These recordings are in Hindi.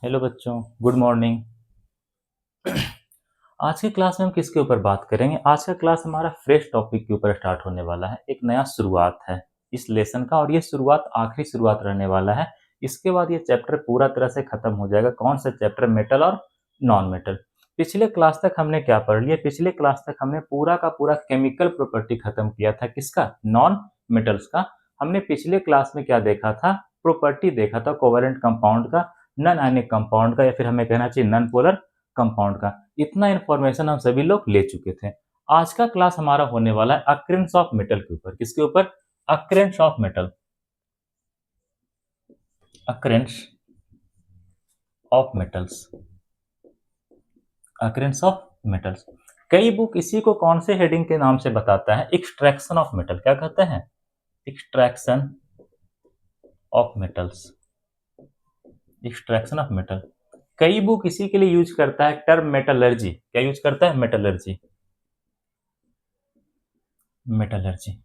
हेलो बच्चों, गुड मॉर्निंग। आज की क्लास में हम किसके ऊपर बात करेंगे? आज का क्लास हमारा फ्रेश टॉपिक के ऊपर स्टार्ट होने वाला है। एक नया शुरुआत है इस लेसन का और ये शुरुआत आखिरी शुरुआत रहने वाला है। इसके बाद ये चैप्टर पूरा तरह से खत्म हो जाएगा। कौन सा चैप्टर? मेटल और नॉन मेटल। पिछले क्लास तक हमने क्या पढ़ लिया? पिछले क्लास तक हमने पूरा का पूरा केमिकल प्रॉपर्टी खत्म किया था। किसका? नॉन मेटल्स का। हमने पिछले क्लास में क्या देखा था? प्रॉपर्टी देखा था कोवेलेंट कंपाउंड का, नॉन आयनिक कंपाउंड का, या फिर हमें कहना चाहिए नॉन पोलर कंपाउंड का। इतना इंफॉर्मेशन हम सभी लोग ले चुके थे। आज का क्लास हमारा होने वाला है अक्रेंस ऑफ मेटल के ऊपर। किसके ऊपर? Occurrence of metal. Occurrence of metals. Occurrence of metals. कई बुक इसी को कौन से हेडिंग के नाम से बताता है? Extraction of metal. क्या कहते हैं? Extraction of metals. Extraction of metal. कई बुक इसी के लिए यूज करता है टर्म मेटलर्जी। क्या यूज करता है? मेटलर्जी। मेटलर्जी।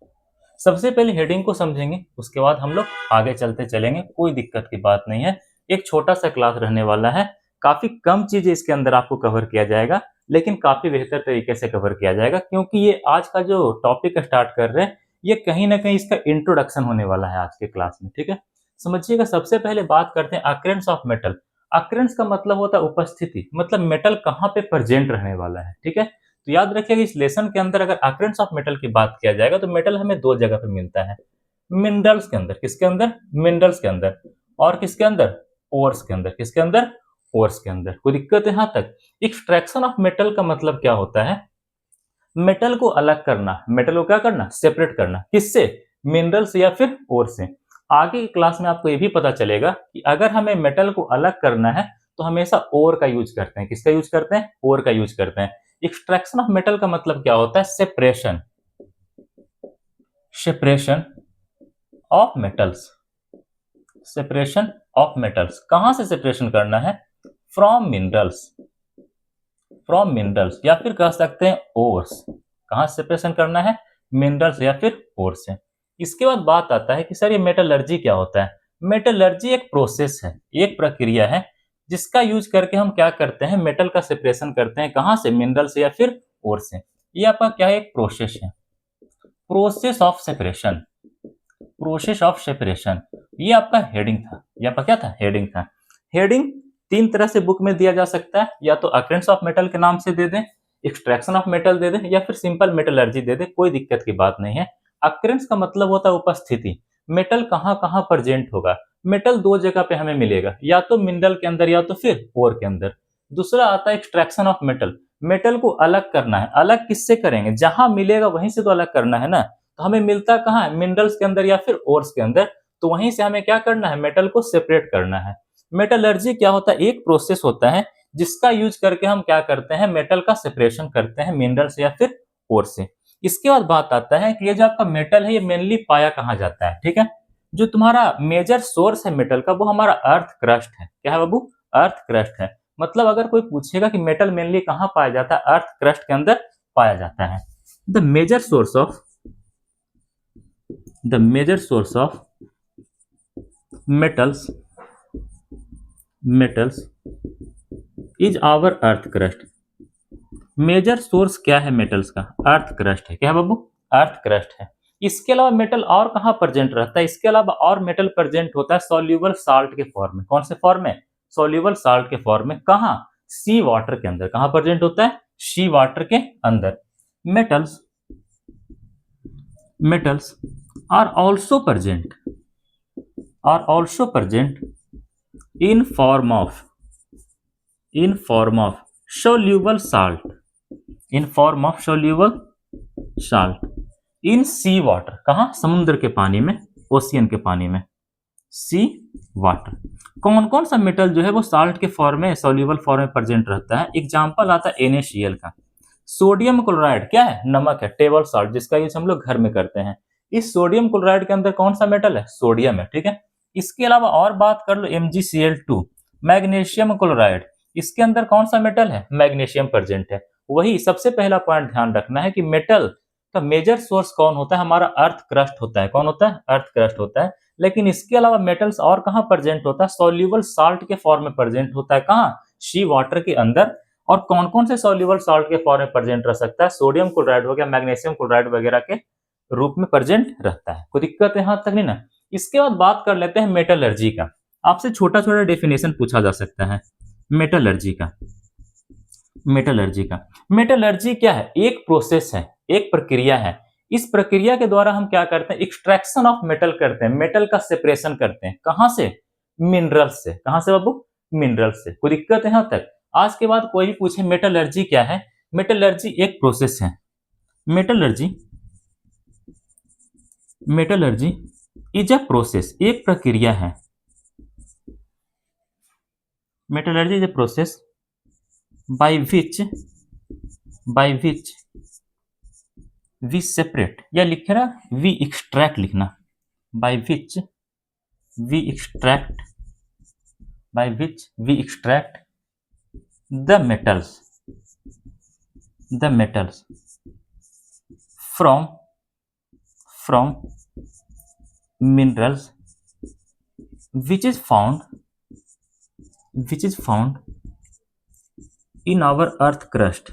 सबसे पहले हेडिंग को समझेंगे, उसके बाद हम लोग आगे चलते चलेंगे। कोई दिक्कत की बात नहीं है। एक छोटा सा क्लास रहने वाला है। काफी कम चीजें इसके अंदर आपको कवर किया जाएगा, लेकिन काफी बेहतर तरीके से कवर किया जाएगा, क्योंकि ये आज का जो टॉपिक स्टार्ट कर रहे हैं, ये कहीं ना कहीं इसका इंट्रोडक्शन होने वाला है आज के क्लास में। ठीक है, समझिएगा। सबसे पहले बात करते हैं अक्रेंस ऑफ मेटल। अक्रेंस का मतलब होता है उपस्थिति, मतलब मेटल कहाँ पे प्रेजेंट रहने वाला है। ठीक है, तो याद रखिएगा इस लेसन के अंदर अगर अक्रेंस ऑफ मेटल की बात किया जाएगा तो मेटल हमें दो जगह पे मिलता है। मिनरल्स के अंदर। किसके अंदर? मिनरल्स के अंदर। और किसके अंदर? पोर्स के अंदर। किसके अंदर? पोर्स के अंदर। कोई दिक्कत है यहां तक? एक्सट्रैक्शन ऑफ मेटल का मतलब क्या होता है? मेटल को अलग करना। मेटल को क्या करना? सेपरेट करना। किससे? मिनरल से या फिर ओर से। आगे की क्लास में आपको यह भी पता चलेगा कि अगर हमें मेटल को अलग करना है तो हमेशा ओर का यूज करते हैं। किसका यूज करते हैं? ओर का यूज करते हैं। एक्सट्रैक्शन ऑफ मेटल का मतलब क्या होता है? Separation. Separation of metals. Separation of metals. कहां से सेपरेशन करना है? From minerals. फ्रॉम मिनरल्स, या फिर कह सकते हैं ओर्स। कहां से सेपरेशन करना है? मिनरल्स या फिर ओर्स से। इसके बाद बात आता है कि सर ये मेटलर्जी क्या होता है? मेटलर्जी एक प्रोसेस है, एक प्रक्रिया है, जिसका यूज करके हम क्या करते हैं? मेटल का सेपरेशन करते हैं। कहां से? मिनरल से या फिर ओर से। ये आपका क्या है? एक प्रोसेस है। Process of separation. Process of separation, ये आपका हेडिंग था। ये आपका क्या था? हेडिंग था। हेडिंग तीन तरह से बुक में दिया जा सकता है। या तो अक्रेंस ऑफ मेटल के नाम से दे दें, एक्सट्रैक्शन ऑफ मेटल दे दें, या फिर सिंपल मेटलर्जी दे दें। कोई दिक्कत की बात नहीं है। अक्रेंस का मतलब होता है उपस्थिति। मेटल कहां कहां प्रेजेंट होगा? मेटल दो जगह पे हमें मिलेगा, या तो मिनरल के अंदर या तो फिर ओर के अंदर। दूसरा आता है एक्सट्रैक्शन ऑफ मेटल। मेटल को अलग करना है। अलग किससे करेंगे? जहां मिलेगा वहीं से तो अलग करना है ना। तो हमें मिलता कहाँ है? मिनरल्स के अंदर या फिर ओर्स के अंदर। तो वहीं से हमें क्या करना है? मेटल को सेपरेट करना है। मेटलर्जी क्या होता है? एक प्रोसेस होता है जिसका यूज करके हम क्या करते हैं? मेटल का सेपरेशन करते हैं मिनरल से या फिर ओर से। इसके बाद बात आता है कि ये जो आपका मेटल है ये मेनली पाया कहाँ जाता है। ठीक है, जो तुम्हारा मेजर सोर्स है मेटल का, वो हमारा अर्थ क्रस्ट है। क्या है बाबू? अर्थ क्रस्ट है। मतलब अगर कोई पूछेगा कि मेटल मेनली कहाँ पाया जाता है, अर्थ क्रस्ट के अंदर पाया जाता है। The major source of the major source of metals is our earth crust। Major source क्या है मेटल्स का? अर्थ क्रस्ट है। क्या है बाबू? अर्थ क्रस्ट है। इसके अलावा मेटल और कहां प्रेजेंट रहता है? इसके अलावा और मेटल प्रेजेंट होता है सॉल्यूबल साल्ट के फॉर्म में। कौन से फॉर्म में? सॉल्यूबल साल्ट के फॉर्म में। कहां? सी वाटर के अंदर। कहां प्रेजेंट होता है? सी वाटर के अंदर। Metals metals are also present in form of soluble salt, in sea water। कहाँ? समुद्र के पानी में, ओशियन के पानी में, सी वाटर। कौन कौन सा मेटल जो है वो साल्ट के फॉर्म में, सोल्यूबल फॉर्म में प्रेजेंट रहता है? एग्जांपल आता है NaCl का। सोडियम क्लोराइड क्या है? नमक है, टेबल सॉल्ट, जिसका यूज हम लोग घर में करते हैं। इस सोडियम क्लोराइड के अंदर कौन सा मेटल है? सोडियम है। ठीक है, इसके अलावा और बात कर लो MgCl2, मैग्नीशियम क्लोराइड। इसके अंदर कौन सा मेटल है? मैग्नीशियम प्रेजेंट है। वही सबसे पहला पॉइंट ध्यान रखना है कि मेटल का मेजर सोर्स कौन होता है? हमारा अर्थ क्रस्ट होता है। कौन होता है? अर्थ क्रस्ट होता है। लेकिन इसके अलावा मेटल्स और कहाँ प्रेजेंट होता है? सॉल्युबल साल्ट के फॉर्म में प्रेजेंट होता है। कहाँ? सी वाटर के अंदर। और कौन कौन से सॉल्युबल साल्ट के फॉर्म में प्रेजेंट रह सकता है? सोडियम क्लोराइड हो गया, मैग्नीशियम क्लोराइड वगैरह के रूप में प्रेजेंट रहता है। कोई दिक्कत है यहाँ तक नहीं ना? इसके बाद बात कर लेते हैं मेटलर्जी का। आपसे छोटा छोटा डेफिनेशन पूछा जा सकता है मेटलर्जी का। मेटलर्जी क्या है? एक प्रोसेस है, एक प्रक्रिया है। इस प्रक्रिया के द्वारा हम क्या करते हैं? एक्सट्रैक्शन ऑफ मेटल करते हैं, मेटल का सेपरेशन करते हैं। कहां से? मिनरल्स से। कहां से बाबू? मिनरल्स से। कोई दिक्कत है यहां तक? आज के बाद कोई भी पूछे मेटलर्जी क्या है? मेटलर्जी एक प्रोसेस है। मेटलर्जी इज अ प्रोसेस, एक प्रक्रिया है। Metallurgy is a process by which we separate, या लिखे ना we extract लिखना, by which we extract the metals from minerals which is found in our earth crust,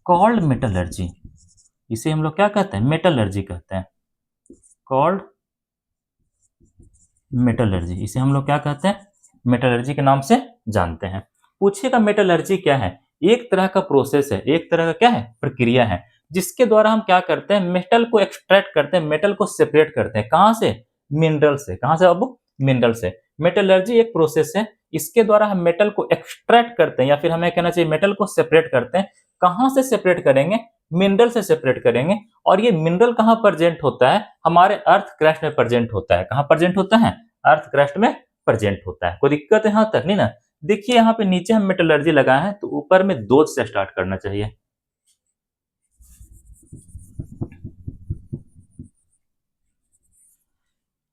called metallurgy। इसे हम लोग क्या कहते हैं? मेटलर्जी कहते हैं। कॉल्ड मेटलर्जी, इसे हम लोग क्या कहते हैं? मेटलर्जी के नाम से जानते हैं। पूछिएगा मेटलर्जी क्या है? एक तरह का प्रोसेस है, एक तरह का क्या है? प्रक्रिया है, जिसके द्वारा हम क्या करते हैं? मेटल को एक्सट्रैक्ट करते हैं, मेटल को सेपरेट करते हैं। कहां से? मिनरल से। कहां से बाबू? मिनरल से। मेटलर्जी एक प्रोसेस है, इसके द्वारा हम मेटल को एक्सट्रैक्ट करते हैं, या फिर हमें कहना चाहिए मेटल को सेपरेट करते हैं। कहां से सेपरेट करेंगे? मिनरल से सेपरेट करेंगे। और ये मिनरल कहां प्रेजेंट होता है? हमारे अर्थ क्रस्ट में प्रेजेंट होता है। कहां प्रेजेंट होता है? अर्थ क्रस्ट में प्रेजेंट होता है। कोई दिक्कत है यहां तक नहीं ना? देखिए यहाँ पे नीचे हम मेटलर्जी लगाए हैं, तो ऊपर में डोज से स्टार्ट करना चाहिए।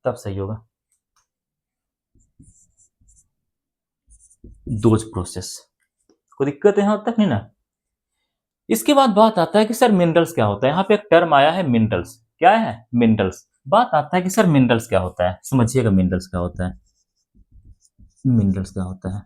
तब सही होगा। Dose process. कोई दिक्कत है यहां तक नहीं ना? इसके बाद बात आता है कि सर मिनरल्स क्या होता है? यहाँ पे एक टर्म आया है मिनरल्स। क्या है? मिनरल्स। बात आता है कि सर मिनरल्स क्या होता है? समझिएगा मिनरल्स क्या होता है। मिनरल्स क्या होता है?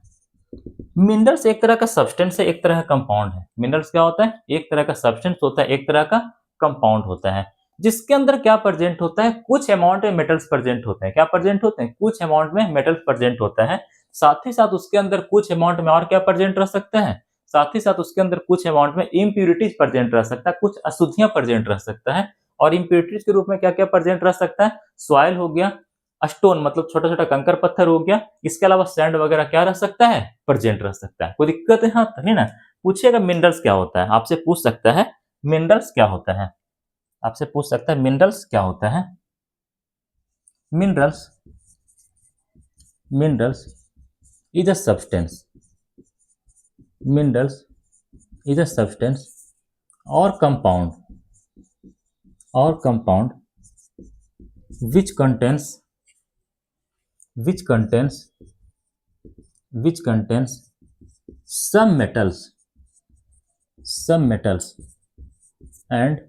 मिनरल्स एक तरह का सब्सटेंस है, एक तरह का कंपाउंड है। मिनरल्स क्या होता है? एक तरह का सब्सटेंस होता है, एक तरह का कंपाउंड होता है, जिसके अंदर क्या प्रेजेंट होता है? कुछ अमाउंट में मेटल्स प्रेजेंट होते हैं। क्या प्रेजेंट होते हैं? कुछ अमाउंट में मेटल्स प्रेजेंट होता है। साथ ही साथ उसके अंदर कुछ अमाउंट में और क्या प्रेजेंट रह सकता है? साथ ही साथ उसके अंदर कुछ अमाउंट में इम्प्यूरिटीज प्रेजेंट रह सकता है, कुछ अशुद्धियां प्रेजेंट रह सकता है। और इम्प्यूरिटीज के रूप में क्या क्या प्रेजेंट रह सकता है? सॉइल हो गया, स्टोन मतलब छोटा छोटा कंकर पत्थर हो गया, इसके अलावा सैंड वगैरह क्या रह सकता है? प्रेजेंट रह सकता है। कोई दिक्कत है यहाँ तक नहीं ना? पूछिएगा मिनरल्स क्या होता है? आपसे पूछ सकता है मिनरल्स क्या होता है? आपसे पूछ सकता है मिनरल्स क्या होता है? Minerals is a substance. Minerals is a substance और compound which contains some metals and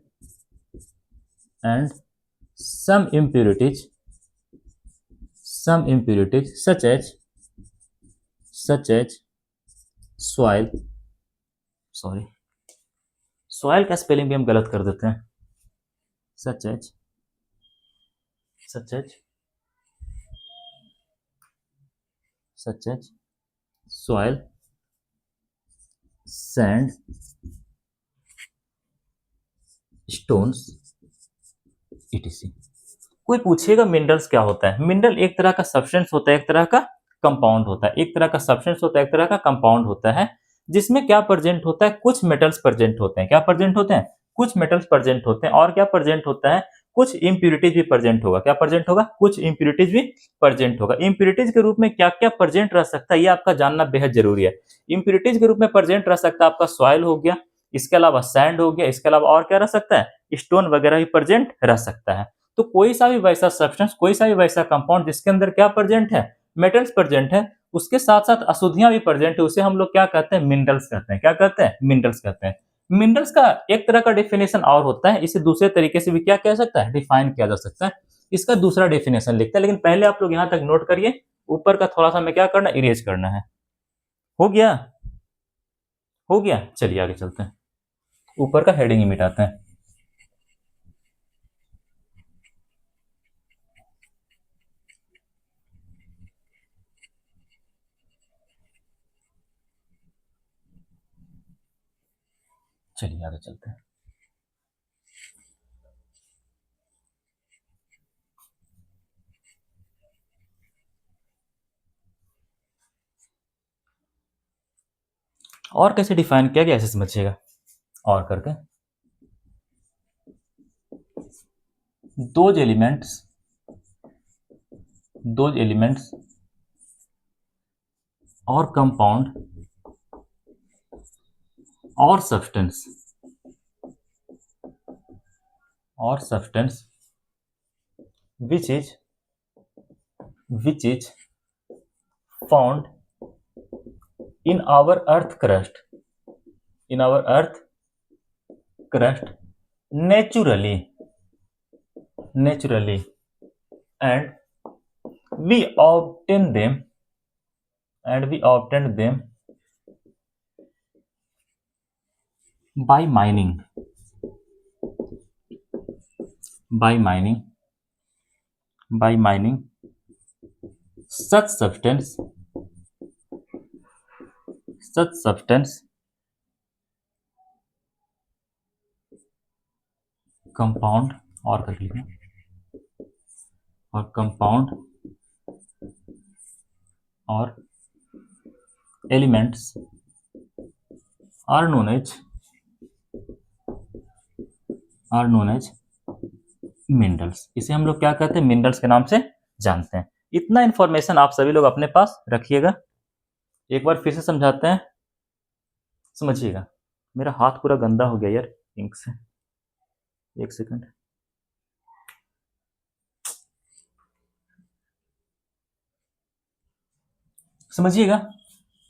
some impurities such as soil। Soil का स्पेलिंग भी हम गलत कर देते हैं। such as soil, sand, stones, etc। कोई पूछेगा मिनरल्स क्या होता है? मिनरल एक तरह का सब्सटेंस होता है, एक तरह का कंपाउंड होता है। एक तरह का सब्सटेंस होता है, एक तरह का कंपाउंड होता है, जिसमें क्या प्रेजेंट होता है? कुछ मेटल्स प्रेजेंट होते हैं। क्या प्रेजेंट होते हैं? कुछ मेटल्स प्रेजेंट होते हैं। और क्या प्रेजेंट होता है? कुछ इंप्यूरिटीज भी प्रेजेंट होगा। क्या प्रेजेंट होगा? कुछ इंप्यूरिटीज भी प्रेजेंट होगा। इंप्यूरिटीज के रूप में क्या क्या प्रेजेंट रह सकता है, ये आपका जानना बेहद जरूरी है। इंप्यूरिटीज के रूप में प्रेजेंट रह सकता है आपका सॉइल हो गया, इसके अलावा सैंड हो गया, इसके अलावा और क्या रह सकता है? स्टोन वगैरह भी प्रेजेंट रह सकता है। तो कोई सा भी वैसा सब्सटेंस, कोई सा भी वैसा कंपाउंड जिसके अंदर क्या प्रेजेंट है? मेटल्स प्रेजेंट है, उसके साथ साथ अशुद्धियां भी प्रेजेंट है, उसे हम लोग क्या कहते हैं? मिनरल्स कहते हैं। क्या कहते हैं? मिनरल्स कहते हैं। मिनरल्स का एक तरह का डेफिनेशन और होता है, इसे दूसरे तरीके से भी क्या कह सकता है, डिफाइन किया जा सकता है। इसका दूसरा डेफिनेशन लिखते हैं, लेकिन पहले आप लोग यहां तक नोट करिए, ऊपर का थोड़ा सा हमें क्या करना, इरेज करना है। हो गया, हो गया, चलिए आगे चलते हैं, ऊपर का हेडिंग ही मिटाते हैं। चलिए आगे चलते हैं। और कैसे डिफाइन किया गया ऐसे समझिएगा, और करके दोज एलिमेंट्स और कंपाउंड और substance which is found in our earth crust naturally and we obtain them by mining such substance compound और कर लीजिए, और कंपाउंड और elements are known as minerals. इसे हम लोग क्या कहते हैं, मिनरल्स के नाम से जानते हैं। इतना इंफॉर्मेशन आप सभी लोग अपने पास रखिएगा। एक बार फिर से समझाते हैं, समझिएगा। मेरा हाथ पूरा गंदा हो गया यार इंक से, एक सेकंड। समझिएगा,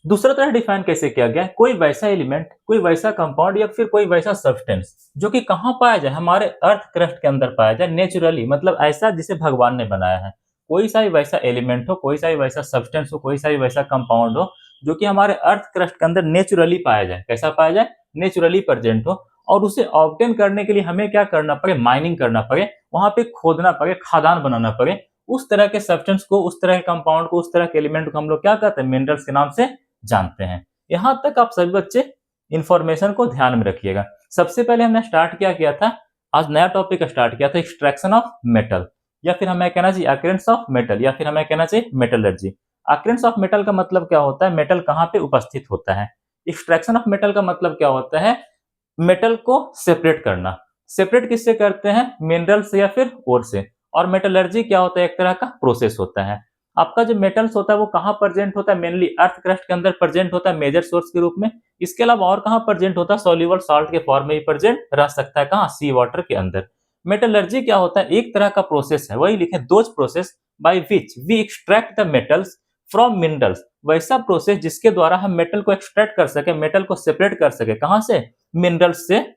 दूसरा तरह डिफाइन कैसे किया गया, कोई वैसा एलिमेंट, कोई वैसा कंपाउंड या फिर कोई वैसा सब्सटेंस जो कि कहां पाया जाए, हमारे अर्थ क्रस्ट के अंदर पाया जाए नेचुरली, मतलब ऐसा जिसे भगवान ने बनाया है। कोई सा भी वैसा एलिमेंट हो, कोई सा भी वैसा सब्सटेंस हो, कोई सा भी वैसा कंपाउंड हो जो कि हमारे अर्थ क्रस्ट के अंदर नेचुरली पाया जाए। कैसा पाया जाए, नेचुरली प्रेजेंट हो। और उसे ऑब्टेन करने के लिए हमें क्या करना पड़े, माइनिंग करना पड़े, वहां पे खोदना पड़े, खादान बनाना पड़े। उस तरह के सब्सटेंस को, उस तरह के कंपाउंड को, उस तरह के एलिमेंट को हम लोग क्या कहते हैं, मिनरल्स के नाम से जानते हैं। यहां तक आप सभी बच्चे इंफॉर्मेशन को ध्यान में रखिएगा। सबसे पहले हमने स्टार्ट क्या किया था, आज नया टॉपिक स्टार्ट किया था, एक्सट्रैक्शन ऑफ मेटल, या फिर हमें कहना चाहिए अकरेंस ऑफ मेटल, या फिर हमें कहना चाहिए मेटलर्जी। अकरेंस ऑफ मेटल का मतलब क्या होता है, मेटल कहां पे उपस्थित होता है। एक्सट्रैक्शन ऑफ मेटल का मतलब क्या होता है, मेटल को सेपरेट करना। सेपरेट किससे करते हैं, मिनरल से या फिर ओर से। और मेटलर्जी क्या होता है, एक तरह का प्रोसेस होता है। आपका जो मेटल्स होता है वो कहां प्रेजेंट होता है, मेनली अर्थ क्रस्ट के अंदर प्रेजेंट होता है मेजर सोर्स के रूप में। इसके अलावा और कहां प्रेजेंट होता है, सॉल्युबल सॉल्ट के फॉर्म में भी प्रेजेंट रह सकता है, कहां, सी वाटर के अंदर। मेटलर्जी क्या होता है, एक तरह का प्रोसेस है, वही लिखे, those process by which we extract the metals from minerals. वैसा प्रोसेस जिसके द्वारा हम मेटल को एक्सट्रैक्ट कर सके, मेटल को सेपरेट कर सके, कहां से, मिनरल्स से,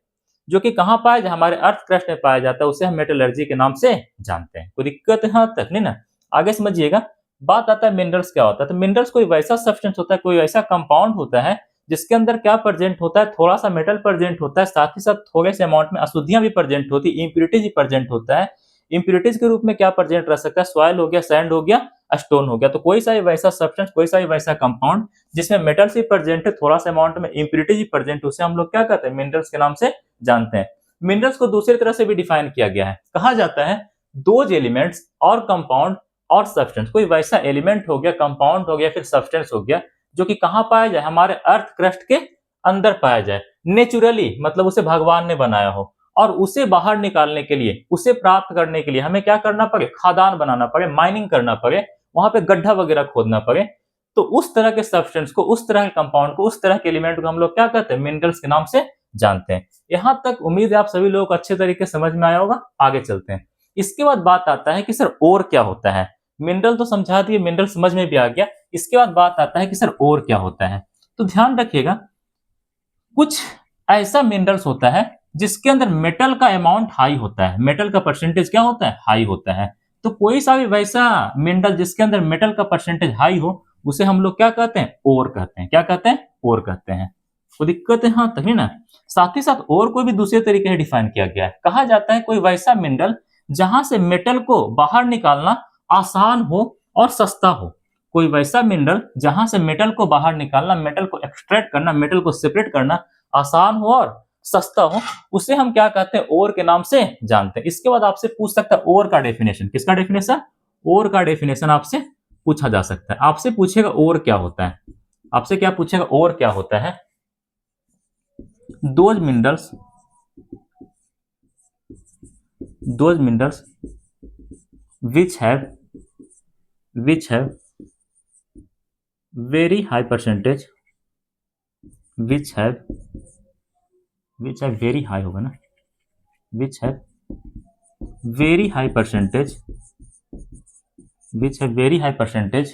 जो कि कहां पाया जाए, हमारे अर्थ क्रस्ट में पाया जाता है, उसे हम मेटलर्जी के नाम से जानते हैं। कोई दिक्कत यहां तक नहीं ना, आगे समझिएगा। बात आता है मिनरल्स क्या होता है, तो मिनरल्स कोई वैसा सब्सटेंस होता है, कोई वैसा कंपाउंड होता है जिसके अंदर क्या प्रेजेंट होता है, थोड़ा सा मेटल प्रेजेंट होता है, साथ ही साथ थोड़े से अमाउंट में अशुद्धियां भी प्रेजेंट होती है, इंप्यूरिटीज भी प्रेजेंट होता है। इंप्यूरिटीज के रूप में क्या प्रेजेंट रह सकता है, सॉइल हो गया, सैंड हो गया, स्टोन हो गया। तो कोई सा भी वैसा सब्सटेंस, कोई सा भी वैसा कंपाउंड जिसमें मेटल्स भी प्रेजेंट है, थोड़ा सा अमाउंट में इंप्यूरिटीज भी प्रेजेंट है, उसे हम लोग क्या कहते हैं, मिनरल्स के नाम से जानते हैं। मिनरल्स को दूसरी तरह से भी डिफाइन किया गया है, कहा जाता है दोज एलिमेंट्स और कंपाउंड और सब्सटेंस, कोई वैसा एलिमेंट हो गया, कंपाउंड हो गया, फिर सब्सटेंस हो गया जो कि कहां पाया जाए, हमारे अर्थ क्रस्ट के अंदर पाया जाए नेचुरली, मतलब उसे भगवान ने बनाया हो। और उसे बाहर निकालने के लिए, उसे प्राप्त करने के लिए हमें क्या करना पड़े, खादान बनाना पड़े, माइनिंग करना पड़े, वहां पे गड्ढा वगैरह खोदना पड़े। तो उस तरह के सब्सटेंस को, उस तरह के कंपाउंड को, उस तरह के एलिमेंट को हम लोग क्या कहते हैं, मिनरल्स के नाम से जानते हैं। यहां तक उम्मीद है आप सभी लोगों को अच्छे तरीके से समझ में आया होगा। आगे चलते हैं। इसके बाद बात आता है कि सर और क्या होता है। मिनरल तो समझा दिए, मिनरल समझ में भी आ गया। इसके बाद बात आता है कि सर और क्या होता है। तो ध्यान रखिएगा, कुछ ऐसा मिनरल्स होता है जिसके अंदर मेटल का अमाउंट हाई होता है, मेटल का परसेंटेज क्या होता है, हाई होता है। तो कोई सा भी वैसा मिनरल जिसके अंदर मेटल का परसेंटेज हाई हो, उसे हम लोग क्या कहते हैं, ओर कहते हैं। क्या कहते हैं, ओर कहते हैं। कोई दिक्कत है, हाँ तभी ना। साथ ही साथ और कोई भी दूसरे तरीके से डिफाइन किया गया है, कहा जाता है कोई वैसा मिनरल जहां से मेटल को बाहर निकालना आसान हो और सस्ता हो। कोई वैसा मिनरल जहां से मेटल को बाहर निकालना, मेटल को एक्सट्रैक्ट करना, मेटल को सेपरेट करना आसान हो और सस्ता हो, उसे हम क्या कहते हैं, ओर के नाम से जानते हैं। इसके बाद आपसे पूछ सकता है ओर का डेफिनेशन। किसका डेफिनेशन, ओर का डेफिनेशन आपसे पूछा जा सकता है। आपसे पूछेगा ओर क्या होता है, आपसे क्या पूछेगा, ओर क्या होता है। Those minerals which have very high percentage, which have very high होगा ना, which have very high percentage, which have very high percentage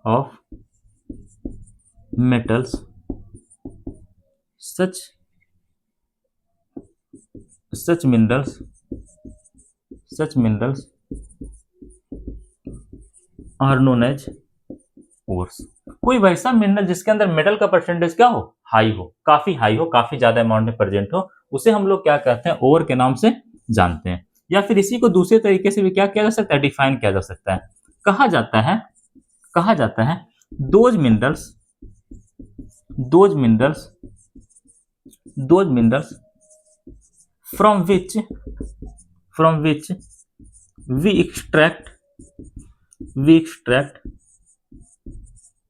of metals, such minerals are known as ores। कोई वैसा मिनरल जिसके अंदर मेटल का परसेंटेज क्या हो, हाई हो, काफी हाई हो, काफी ज्यादा अमाउंट में प्रेजेंट हो, उसे हम लोग क्या कहते हैं, ओर के नाम से जानते हैं। या फिर इसी को दूसरे तरीके से भी क्या किया जा सकता है, डिफाइन किया जा सकता है। कहा जाता है those minerals from which we extract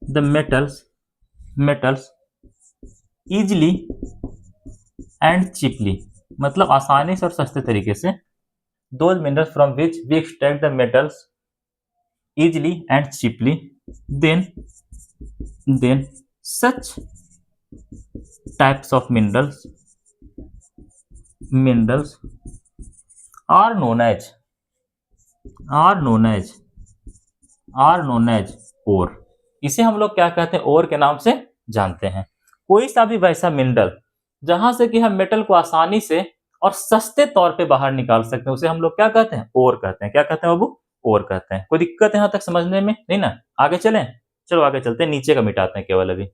the metals easily and cheaply, मतलब आसानी से और सस्ते तरीके से। those minerals from which we extract the metals easily and cheaply, then such types of minerals are known as ore। इसे हम लोग क्या कहते हैं, ओर के नाम से जानते हैं। कोई सा भी वैसा मिनरल जहां से कि हम मेटल को आसानी से और सस्ते तौर पे बाहर निकाल सकते हैं, उसे हम लोग क्या कहते हैं, ओर कहते हैं। क्या कहते हैं बाबू, ओर कहते हैं। कोई दिक्कत है यहां तक समझने में, नहीं ना। आगे चलें, चलो आगे चलते हैं, नीचे का मिटाते हैं केवल। अभी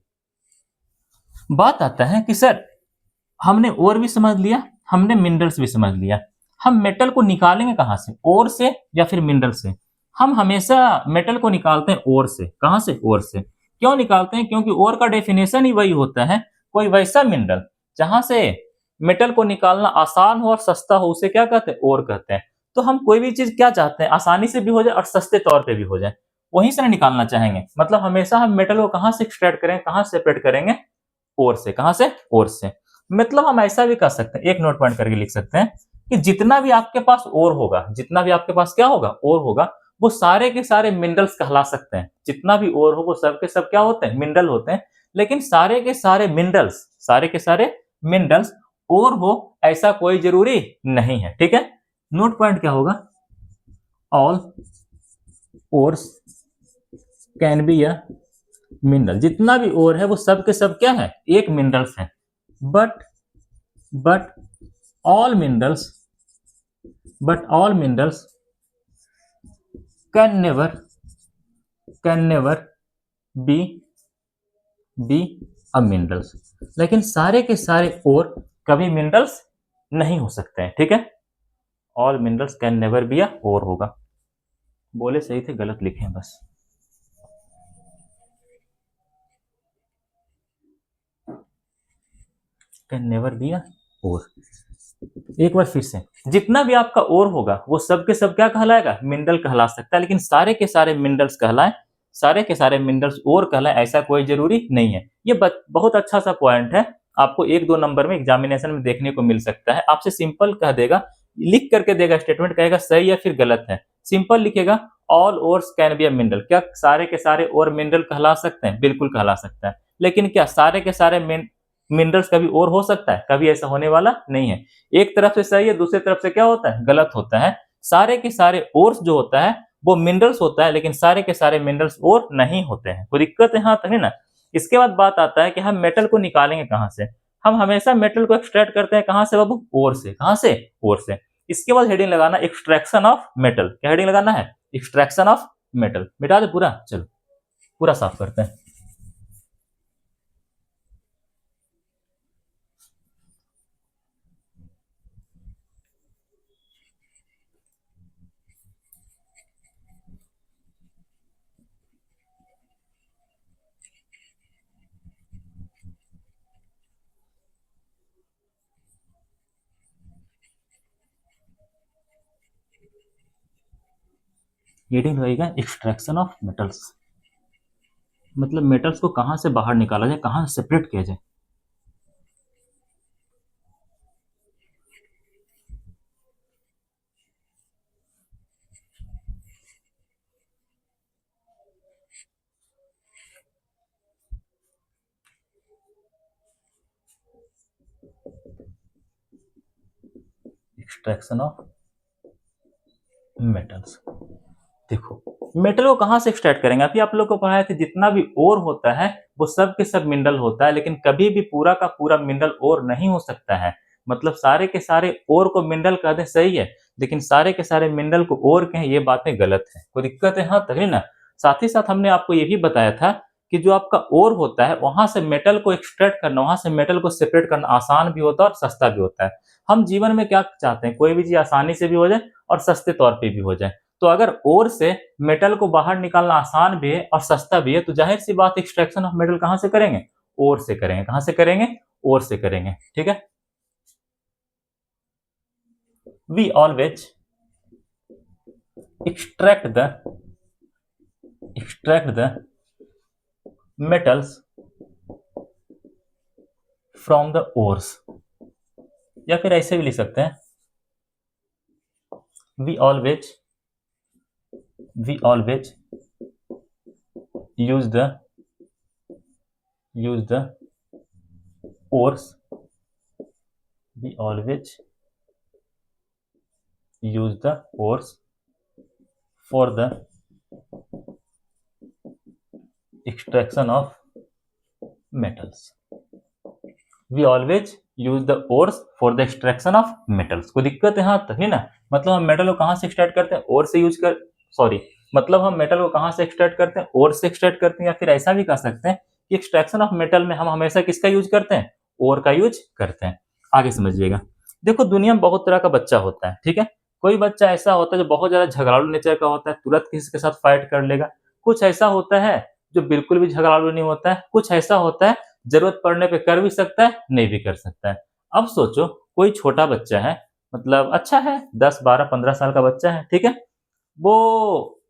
बात आता है कि सर हमने ओर भी समझ लिया, हमने मिनरल्स भी समझ लिया, हम मेटल को निकालेंगे कहां से, ओर से या फिर मिनरल से। हम हमेशा मेटल को निकालते हैं ओर से। कहां से, ओर से। क्यों निकालते हैं, क्योंकि ओर का डेफिनेशन ही वही होता है, कोई वैसा मिनरल जहां से मेटल को निकालना आसान हो और सस्ता हो, उसे क्या कहते हैं, ओर कहते हैं। तो हम कोई भी चीज क्या चाहते हैं, आसानी से भी हो जाए और सस्ते तौर पे भी हो जाए, वहीं से निकालना चाहेंगे। मतलब हमेशा हम मेटल को कहां से एक्सट्रैक्ट करें, कहां से सेपरेट करेंगे, ओर से। कहां से, ओर से। मतलब हम ऐसा भी कर सकते हैं, एक नोट पॉइंट करके लिख सकते हैं कि जितना भी आपके पास ओर होगा, जितना भी आपके पास क्या होगा, ओर होगा, वो सारे के सारे मिनरल्स कहला सकते हैं। जितना भी ओर हो वो सब के सब क्या होते हैं, मिनरल होते हैं। लेकिन सारे के सारे मिनरल्स ओर हो ऐसा कोई जरूरी नहीं है। ठीक है, नोट पॉइंट क्या होगा, all ores can be a mineral. जितना भी ओर है वो सब के सब क्या है, एक मिनरल्स है। but all minerals can never be a minerals। लेकिन सारे के सारे ओर कभी मिनरल्स नहीं हो सकते हैं। ठीक है, all minerals can never be a ore होगा। बोले सही थे, गलत लिखे हैं बस। Can never be a ore. एक बार फिर से, जितना भी आपका ओर होगा वो सब के सब क्या कहलाएगा, मिनरल कहला सकता है। लेकिन सारे के सारे मिनरल्स कहलाए, सारे के सारे मिनरल्स ओर कहलाए ऐसा कोई जरूरी नहीं है। ये बहुत अच्छा सा पॉइंट है, आपको 1-2 नंबर में एग्जामिनेशन में देखने को मिल सकता है। आपसे सिंपल कह देगा, लिख करके देगा स्टेटमेंट, कहेगा सही या फिर गलत है। सिंपल लिखेगा, all ores can be a mineral. क्या सारे के सारे ओर मिनरल कहला सकते हैं, बिल्कुल कहला सकता है। लेकिन क्या सारे के सारे मिनरल्स कभी ओर हो सकता है, कभी ऐसा होने वाला नहीं है। एक तरफ से सही है, दूसरी तरफ से क्या होता है, गलत होता है। सारे के सारे ओर्स जो होता है वो मिनरल्स होता है, लेकिन सारे के सारे मिनरल्स ओर नहीं होते हैं। कोई दिक्कत है, हाँ तक है ना। इसके बाद बात आता है कि हम मेटल को निकालेंगे कहाँ से। हम हमेशा मेटल को एक्सट्रैक्ट करते हैं कहाँ से बाबू, ओर से। कहाँ से, ओर से। इसके बाद हेडिंग लगाना एक्सट्रैक्शन ऑफ मेटल। क्या हेडिंग लगाना है, एक्सट्रैक्शन ऑफ मेटल। मिटा दे पूरा, चलो पूरा साफ करते हैं। हेडिंग रहेगा एक्सट्रैक्शन ऑफ मेटल्स, मतलब मेटल्स को कहाँ से बाहर निकाला जाए, कहाँ से सेपरेट किया जाए। Extraction of metals. देखो मेटल को कहां से एक्सट्रैक्ट करेंगे, अभी आप लोग को पढ़ाया था जितना भी ओर होता है वो सब के सब मिनरल होता है, लेकिन कभी भी पूरा का पूरा मिनरल ओर नहीं हो सकता है। मतलब सारे के सारे ओर को मिनरल कह दे सही है, लेकिन सारे के सारे मिनरल को ओर कहें ये बातें गलत है। कोई दिक्कत है, हाँ तभी ना। साथ ही साथ हमने आपको ये भी बताया था कि जो आपका ओर होता है वहां से मेटल को एक्सट्रैक्ट करना, वहां से मेटल को सेपरेट करना आसान भी होता है और सस्ता भी होता है। हम जीवन में क्या चाहते हैं, कोई भी चीज आसानी से भी हो जाए और सस्ते तौर पे भी हो जाए। तो अगर ओर से मेटल को बाहर निकालना आसान भी है और सस्ता भी है, तो जाहिर सी बात एक्सट्रैक्शन ऑफ मेटल कहां से करेंगे, ओर से करेंगे। कहां से करेंगे, ओर से करेंगे। ठीक है। We always extract the extract the metals from the ores, या फिर ऐसे भी लिख सकते हैं we always use the ores, we always use the ores for the extraction of metals, we always use the ores for the extraction of metals। कोई दिक्कत है, हाँ तभी ना। मतलब हम मेटल को कहां से एक्सट्रैक्ट करते हैं, ओर से यूज कर, सॉरी, मतलब हम मेटल को कहां से एक्सट्रैक्ट करते हैं, ओर से एक्सट्रैक्ट करते हैं। या फिर ऐसा भी कह सकते हैं कि एक्सट्रैक्शन ऑफ मेटल में हम हमेशा किसका यूज करते हैं, ओर का यूज करते हैं। आगे समझिएगा। देखो दुनिया में बहुत तरह का बच्चा होता है, ठीक है। कोई बच्चा ऐसा होता है जो बहुत ज्यादा झगड़ालू नेचर का होता है, तुरंत किसी के साथ फाइट कर लेगा। कुछ ऐसा होता है जो बिल्कुल भी झगड़ालू नहीं होता है। कुछ ऐसा होता है जरूरत पड़ने पे कर भी सकता है, नहीं भी कर सकता है। अब सोचो कोई छोटा बच्चा है, मतलब अच्छा है, 10 12 15 साल का बच्चा है, ठीक है। वो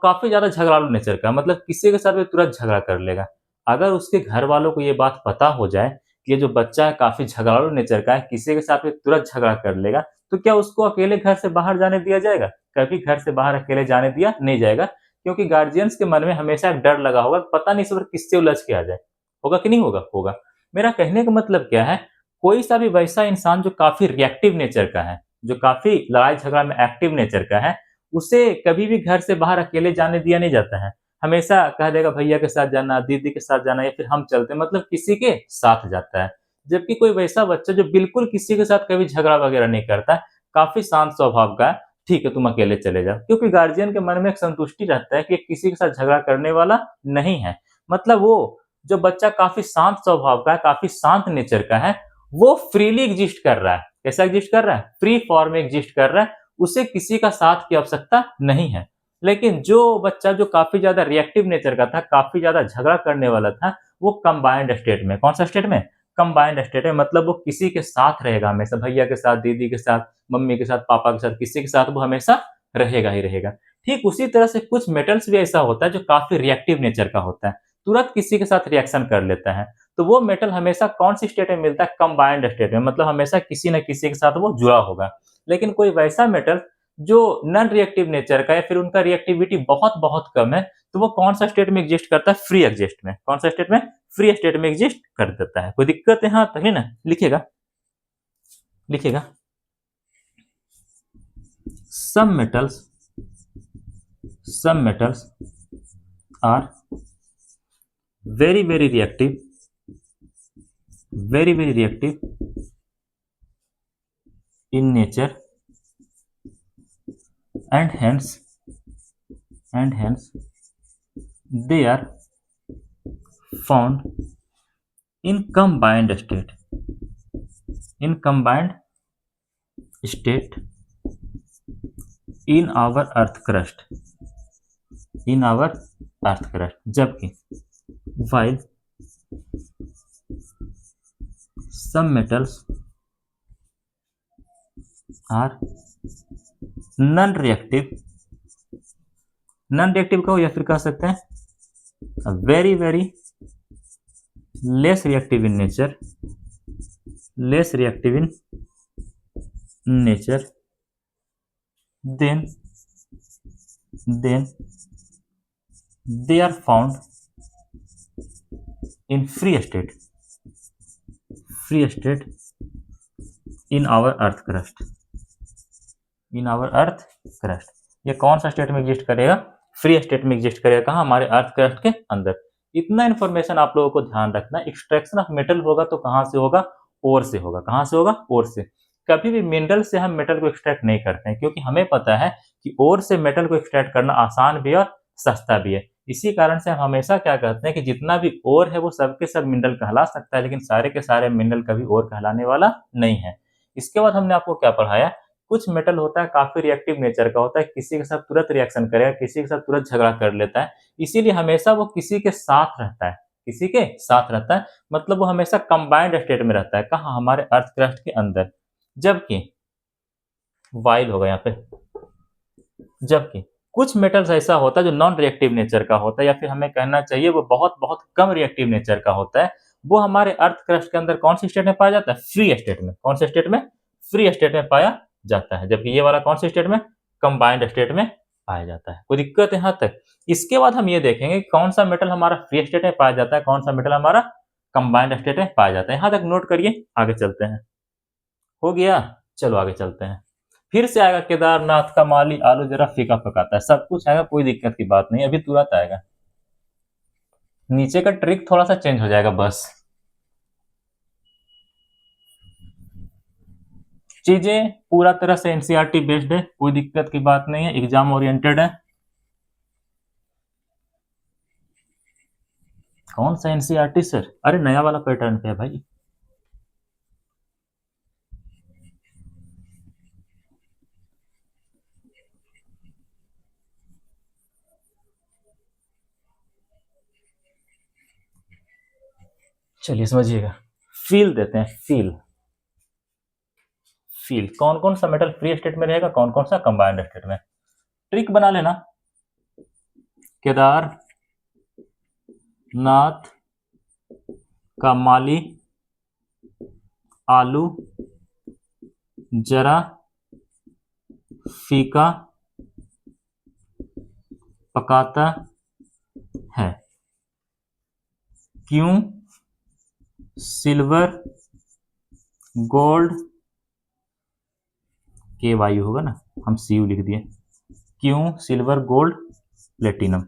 काफी ज्यादा झगड़ालू नेचर का, मतलब किसी के साथ भी तुरंत झगड़ा कर लेगा। अगर उसके घर वालों को ये बात पता हो जाए कि ये जो बच्चा है काफी झगड़ालू नेचर का है, किसी के साथ भी तुरंत झगड़ा कर लेगा, तो क्या उसको अकेले घर से बाहर जाने दिया जाएगा? कभी घर से बाहर अकेले जाने दिया नहीं जाएगा, क्योंकि गार्जियंस के मन में हमेशा एक डर लगा होगा, पता नहीं इस बार किससे उलझ के आ जाए। होगा कि नहीं होगा? होगा। मेरा कहने का मतलब क्या है, कोई सा भी वैसा इंसान जो काफी रिएक्टिव नेचर का है, जो काफी लड़ाई झगड़ा में एक्टिव नेचर का है, उसे कभी भी घर से बाहर अकेले जाने दिया नहीं जाता है। हमेशा कह देगा भैया के साथ जाना, दीदी के साथ जाना, या फिर हम चलते, मतलब किसी के साथ जाता है। जबकि कोई वैसा बच्चा जो बिल्कुल किसी के साथ कभी झगड़ा वगैरह नहीं करता, काफी शांत स्वभाव का है, ठीक है तुम अकेले चले जाओ, क्योंकि गार्जियन के मन में एक संतुष्टि रहता है कि किसी के साथ झगड़ा करने वाला नहीं है। मतलब वो जो बच्चा काफी शांत स्वभाव का है, काफी शांत नेचर का है, वो फ्रीली एग्जिस्ट कर रहा है। कैसा एग्जिस्ट कर रहा है? फ्री फॉर्म में एग्जिस्ट कर रहा है। उसे किसी का साथ की आवश्यकता नहीं है। लेकिन जो बच्चा जो काफी ज्यादा रिएक्टिव नेचर का था, काफी ज्यादा झगड़ा करने वाला था, वो कंबाइंड स्टेट में, कौन सा स्टेट में? कंबाइंड स्टेट में। मतलब वो किसी के साथ रहेगा हमेशा, भैया के साथ, दीदी के साथ, मम्मी के साथ, पापा के साथ, किसी के साथ वो हमेशा रहेगा ही रहेगा। ठीक उसी तरह से कुछ मेटल्स भी ऐसा होता है जो काफी रिएक्टिव नेचर का होता है, तुरंत किसी के साथ रिएक्शन कर लेता है। तो वो मेटल हमेशा कौन सी स्टेट में मिलता है? कंबाइंड स्टेट में, मतलब हमेशा किसी न किसी के साथ वो जुड़ा होगा। लेकिन कोई वैसा मेटल जो नॉन रिएक्टिव नेचर का है, फिर उनका रिएक्टिविटी बहुत बहुत कम है, तो वो कौन सा स्टेट में एग्जिस्ट करता है? फ्री एग्जिस्ट में। कौन सा स्टेट में? फ्री स्टेट में एग्जिस्ट कर देता है। कोई दिक्कत है, हाँ तभी ना। लिखिएगा, लिखिएगा। some metals are very very reactive, very very reactive in nature, and hence they are found in combined state in our earth crust, जबकि while some metals are non-reactive, कहो या फिर कह सकते हैं very very less reactive in nature, then they are found in free state in our earth crust, ये कौन सा स्टेट में एग्जिस्ट करेगा? फ्री स्टेट में एग्जिस्ट करेगा। कहाँ? हमारे अर्थ क्रस्ट के अंदर। इतना इन्फॉर्मेशन आप लोगों को ध्यान रखना है। एक्सट्रैक्शन ऑफ मेटल होगा तो कहाँ से होगा? ओर से होगा। कहाँ से होगा? ओर से। कभी भी मिनरल से हम मेटल को एक्सट्रैक्ट नहीं करते हैं, क्योंकि हमें पता है कि ओर से मेटल को एक्सट्रैक्ट करना आसान भी है और सस्ता भी है। इसी कारण से हम हमेशा क्या कहते हैं कि जितना भी ओर है वो सबके सब मिनरल कहला सकता है, लेकिन सारे के सारे मिनरल कभी ओर कहलाने वाला नहीं है। इसके बाद हमने आपको क्या पढ़ाया? कुछ मेटल होता है काफी रिएक्टिव नेचर का होता है, किसी के साथ तुरंत रिएक्शन करेगा, किसी के साथ तुरंत झगड़ा कर लेता है, इसीलिए हमेशा वो किसी के साथ रहता है, मतलब वो हमेशा कंबाइंड स्टेट में रहता है। कहाँ? हमारे अर्थ क्रस्ट के अंदर। जबकि वाइल होगा यहाँ पे, जबकि कुछ मेटल्स ऐसा होता है जो नॉन रिएक्टिव नेचर का होता है, या फिर हमें कहना चाहिए वो बहुत बहुत कम रिएक्टिव नेचर का होता है। वो हमारे अर्थ क्रस्ट के अंदर कौन सी स्टेट में पाया जाता है? फ्री स्टेट में। कौन से स्टेट में? फ्री स्टेट में पाया जाता है। जबकि ये वाला कौन से स्टेट में? कंबाइंड स्टेट में पाया जाता है। कोई दिक्कत है यहाँ तक? इसके बाद हम ये देखेंगे कौन सा मेटल हमारा फ्री स्टेट में पाया जाता है, कौन सा मेटल हमारा कंबाइंड स्टेट में पाया जाता है। यहाँ तक नोट करिए, आगे चलते हैं। हो गया? चलो आगे चलते हैं। फिर से आएगा केदारनाथ का माली आलू जरा फीका पकाता है, सब कुछ आएगा, कोई दिक्कत की बात नहीं, अभी तुरंत आएगा। नीचे का ट्रिक थोड़ा सा चेंज हो जाएगा बस। चीजें पूरा तरह से एनसीईआरटी बेस्ड है, कोई दिक्कत की बात नहीं है, एग्जाम ओरिएंटेड है। कौन सा एनसीईआरटी सर? अरे नया वाला पैटर्न पे है भाई। चलिए समझिएगा, फील देते हैं। फील कौन कौन सा मेटल फ्री स्टेट में रहेगा, कौन कौन सा कंबाइंड स्टेट में। ट्रिक बना लेना। केदारनाथ का माली आलू जरा फीका पकाता है, क्यों? सिल्वर गोल्ड, के वायु होगा ना, हम सीयू लिख दिए। क्यों? Silver gold platinum.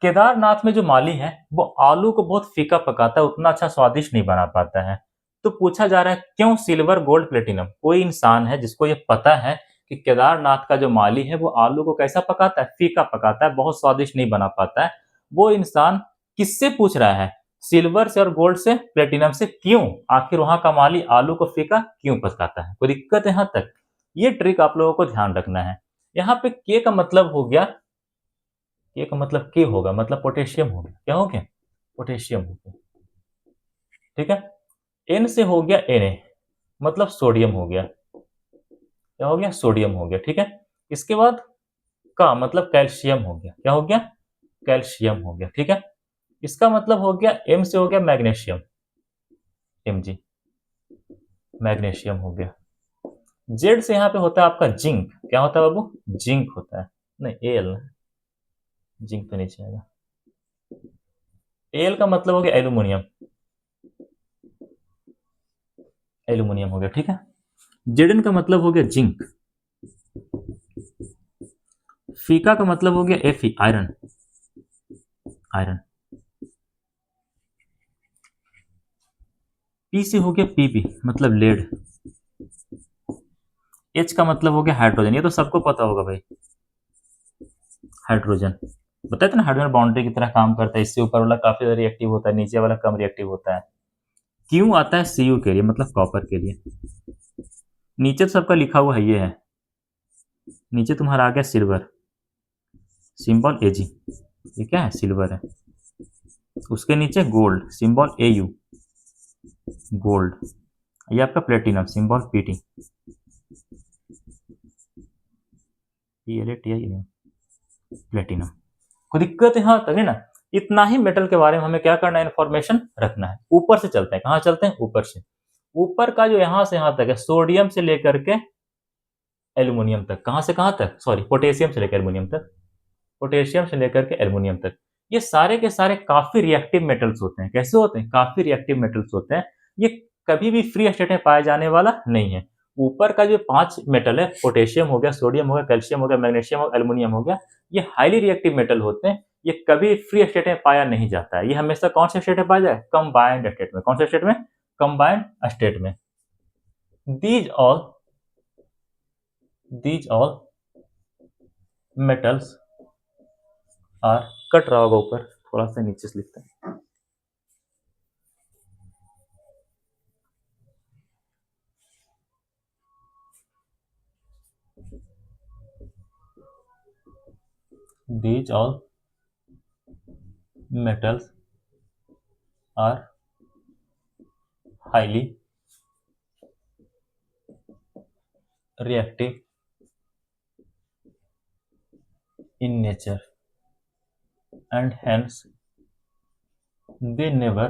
केदारनाथ में जो माली है वो आलू को बहुत फीका पकाता है, उतना अच्छा स्वादिष्ट नहीं बना पाता है। तो पूछा जा रहा है क्यों सिल्वर गोल्ड प्लेटिनम। कोई इंसान है जिसको ये पता है कि केदारनाथ का जो माली है वो आलू को कैसा पकाता है? फीका पकाता है, बहुत स्वादिष्ट नहीं बना पाता है। वो इंसान किससे पूछ रहा है? सिल्वर से और गोल्ड से, प्लेटिनम से। क्यों? आखिर वहां का माली आलू को फीका क्यों पकाता है? कोई दिक्कत है यहाँ तक? ये ट्रिक आप लोगों को ध्यान रखना है। यहाँ पे के का मतलब हो गया, के का मतलब के होगा, मतलब पोटेशियम हो गया। क्या हो गया? पोटेशियम हो गया। ठीक है। एन से हो गया Na, मतलब सोडियम हो गया। क्या हो गया? सोडियम हो गया। ठीक है। इसके बाद का मतलब कैल्शियम हो गया। क्या हो गया? कैल्शियम हो गया। ठीक है। इसका मतलब हो गया एम से हो गया मैग्नीशियम, Mg, मैग्नीशियम हो गया। जेड से यहाँ पे होता है आपका जिंक। क्या होता है बाबू? जिंक होता है। नहीं, एल, जिंक तो नीचे आएगा। एल का मतलब हो गया एल्यूमिनियम, हो गया। ठीक है। जेडन का मतलब हो गया जिंक। फीका का मतलब हो गया Fe, आयरन। आयरन। पी से हो गया पीपी मतलब लेड। एच का मतलब हो गया हाइड्रोजन, ये तो सबको पता होगा भाई, हाइड्रोजन। बताया था ना हाइड्रोजन बाउंड्री की तरह काम करता है, इससे ऊपर वाला काफी ज्यादा रिएक्टिव होता है, नीचे वाला कम रिएक्टिव होता है। क्यू आता है सी यू के लिए मतलब कॉपर के लिए। नीचे तो सबका लिखा हुआ है, ये है नीचे तुम्हारा आ गया सिल्वर, सिंबल एजी, ये क्या है सिल्वर है। उसके नीचे gold symbol A you, gold. ये आपका प्लेटिनम सिंबल पीटी, प्लेटिनम। कोई दिक्कत यहाँ तक है ना। इतना ही मेटल के बारे में हमें क्या करना है, इन्फॉर्मेशन रखना है। ऊपर से चलते हैं, कहाँ चलते हैं, ऊपर से। ऊपर का जो यहाँ से यहाँ तक है, सोडियम से लेकर के एल्यूमिनियम तक, कहाँ से कहाँ तक, सॉरी पोटेशियम से लेकर एल्यूमिनियम तक, पोटेशियम से लेकर के एल्यूमिनियम तक, ये सारे के सारे काफी रिएक्टिव मेटल्स होते हैं। कैसे होते हैं, काफी रिएक्टिव मेटल्स होते हैं। ये कभी भी फ्री स्टेट में पाया जाने वाला नहीं है। ऊपर का जो 5 मेटल है, पोटेशियम हो गया, सोडियम हो गया, कैल्शियम हो गया, मैग्नीशियम हो गया, एल्यूमिनियम हो गया, ये हाईली रिएक्टिव मेटल होते हैं। ये कभी फ्री स्टेट में पाया नहीं जाता है, ये हमेशा कौन से स्टेट में पाया जाए, कंबाइंड स्टेट में। कौन से स्टेट में, कंबाइंड स्टेट में। दीज ऑल मेटल्स आर, कट रहा होगा ऊपर, थोड़ा सा नीचे से लिखते हैं। These all metals are highly reactive in nature and hence they never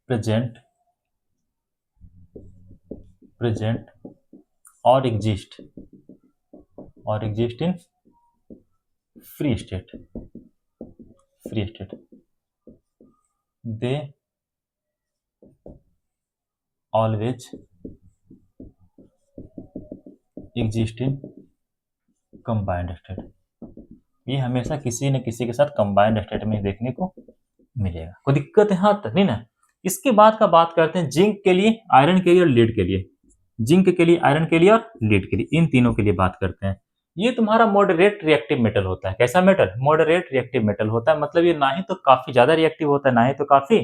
present or exist in free state. They always exist in combined state. ये हमेशा किसी न किसी के साथ कंबाइंड स्टेट में देखने को मिलेगा। कोई दिक्कत यहाँ तक नहीं ना। इसके बाद का बात करते हैं जिंक के लिए, आयरन के लिए और लीड के लिए। जिंक के लिए, आयरन के लिए और लीड के लिए, इन तीनों के लिए बात करते हैं। ये तुम्हारा मॉडरेट रिएक्टिव मेटल होता है। कैसा मेटल, मॉडरेट रिएक्टिव मेटल होता है। मतलब ये ना ही तो काफी ज्यादा रिएक्टिव होता है, ना ही तो काफी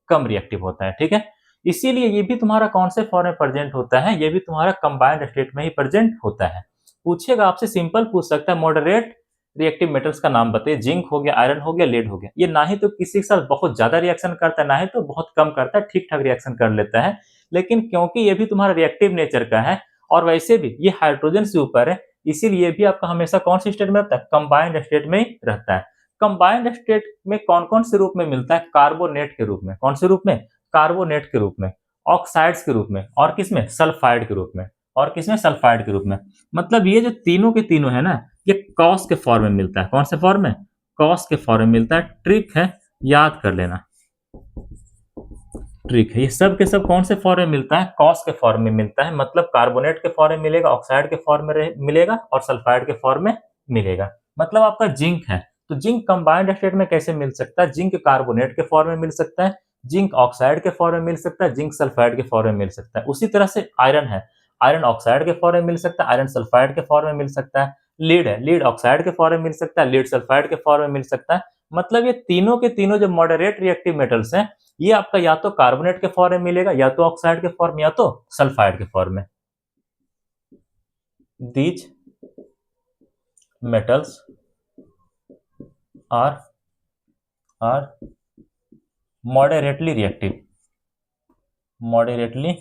कम रिएक्टिव होता है, ठीक है। इसीलिए ये भी तुम्हारा कौन से फॉर्म में प्रेजेंट होता है, ये भी तुम्हारा कंबाइंड स्टेट में ही प्रेजेंट होता है। पूछेगा आपसे, सिंपल पूछ सकता है, मॉडरेट रिएक्टिव मेटल्स का नाम बताइए। जिंक हो गया, आयरन हो गया, लेड हो गया। ये ना ही तो किसी के साथ बहुत ज्यादा रिएक्शन करता है, ना ही तो बहुत कम करता है, ठीक ठाक रिएक्शन कर लेता है। लेकिन क्योंकि ये भी तुम्हारा रिएक्टिव नेचर का है और वैसे भी ये हाइड्रोजन से ऊपर है, इसीलिए भी आपका हमेशा कौन सी स्टेट में रहता है, कंबाइंड स्टेट में ही रहता है। कंबाइंड स्टेट में कौन कौन से रूप में मिलता है, कार्बोनेट के रूप में। कौन से रूप में, कार्बोनेट के रूप में, ऑक्साइड्स के रूप में, और किसमें, सल्फाइड के रूप में, और किसमें, सल्फाइड के रूप में। मतलब ये जो तीनों के तीनों है ना, ये कॉस के फॉर्म में मिलता है। कौन से फॉर्म में, कॉस के फॉर्म में मिलता है। ट्रिक है, याद कर लेना, ट्रिक है। ये सब के सब कौन से फॉर्म में मिलता है, कॉस के फॉर्म में मिलता है। मतलब कार्बोनेट के फॉर्म में मिलेगा, ऑक्साइड के फॉर्म में मिलेगा, और सल्फाइड के फॉर्म में मिलेगा। मतलब आपका जिंक है, तो जिंक कंबाइंड स्टेट में कैसे मिल सकता है, जिंक कार्बोनेट के फॉर्म में मिल सकता है, जिंक ऑक्साइड के फॉर्म में मिल सकता है, जिंक सल्फाइड के फॉर्म में मिल सकता है। उसी तरह से आयरन है, आयरन ऑक्साइड के फॉर्म में मिल सकता है, आयरन सल्फाइड के फॉर्म में मिल सकता है। लीड है, लीड ऑक्साइड के फॉर्म में मिल सकता है, लीड सल्फाइड के फॉर्म में मिल सकता है। मतलब ये तीनों के तीनों जो मॉडरेट रिएक्टिव मेटल्स हैं, ये आपका या तो कार्बोनेट के फॉर्म में मिलेगा, या तो ऑक्साइड के फॉर्म, या तो सल्फाइड के फॉर्म में। These metals are moderately reactive, moderately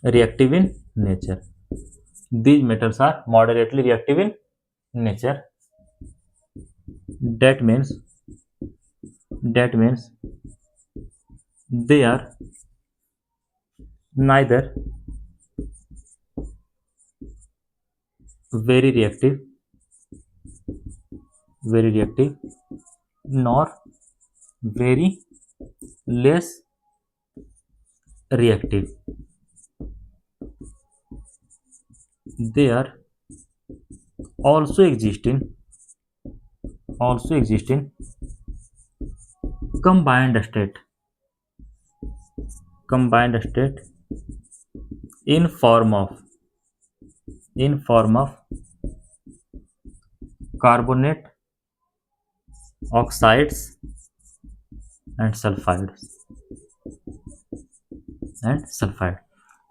reactive in nature. These metals are moderately reactive in nature. That means they are neither very reactive nor very less reactive. they are also exist in combined state in form of carbonate, oxides and sulphide.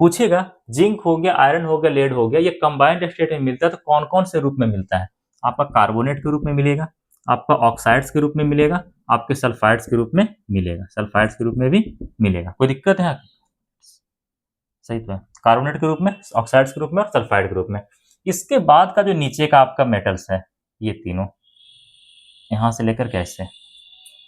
पूछेगा जिंक हो गया, आयरन हो गया, लेड हो गया, ये कंबाइंड स्टेट में मिलता है तो कौन कौन से रूप में मिलता है? आपका कार्बोनेट के रूप में मिलेगा, आपका ऑक्साइड्स के रूप में मिलेगा, आपके सल्फाइड्स के रूप में मिलेगा, सल्फाइड्स के रूप में भी मिलेगा। कोई दिक्कत है? सही तो है, कार्बोनेट के रूप में, ऑक्साइड्स के रूप में और सल्फाइड के रूप में। इसके बाद का जो नीचे का आपका मेटल्स है, ये तीनों यहां से लेकर कैसे,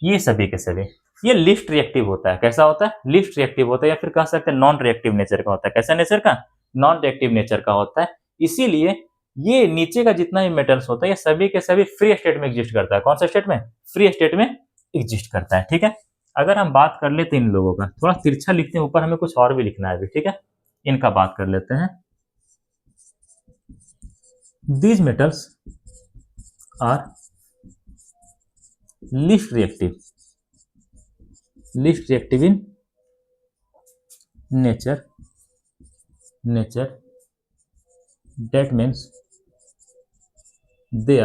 ये सभी के सभी ये लिस्ट रिएक्टिव होता है। कैसा होता है? लिस्ट रिएक्टिव होता है, या फिर कह सकते हैं नॉन रिएक्टिव नेचर का होता है। कैसा नेचर का? नॉन रिएक्टिव नेचर का होता है। इसीलिए ये नीचे का जितना भी मेटल्स होता है ये सभी के सभी फ्री स्टेट में एग्जिस्ट करता है। कौन सा स्टेट में? फ्री स्टेट में एग्जिस्ट करता है। ठीक है, अगर हम बात कर लेते हैं इन लोगों का, थोड़ा तिरछा लिखते हैं, ऊपर हमें कुछ और भी लिखना है अभी। ठीक है, इनका बात कर लेते हैं। These metals are least reactive in nature that means they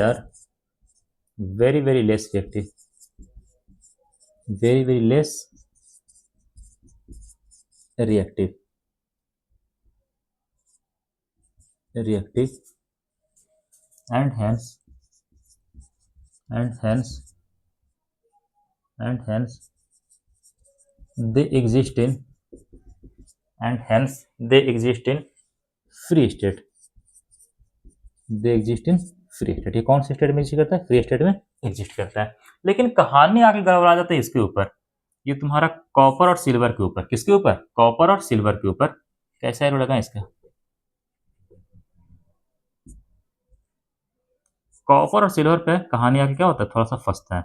are very less reactive, very less reactive and hence they exist in free state। ये कौन से स्टेट में एग्जिस्ट करता है? फ्री स्टेट में एग्जिस्ट करता है। लेकिन कहानी आगे गड़बड़ा जाता है इसके ऊपर, ये तुम्हारा कॉपर और सिल्वर के ऊपर। किसके ऊपर? कॉपर और सिल्वर के ऊपर। कैसा एरो लगा इसका? कॉपर और सिल्वर पे कहानी आगे क्या होता है, थोड़ा सा फंसता है।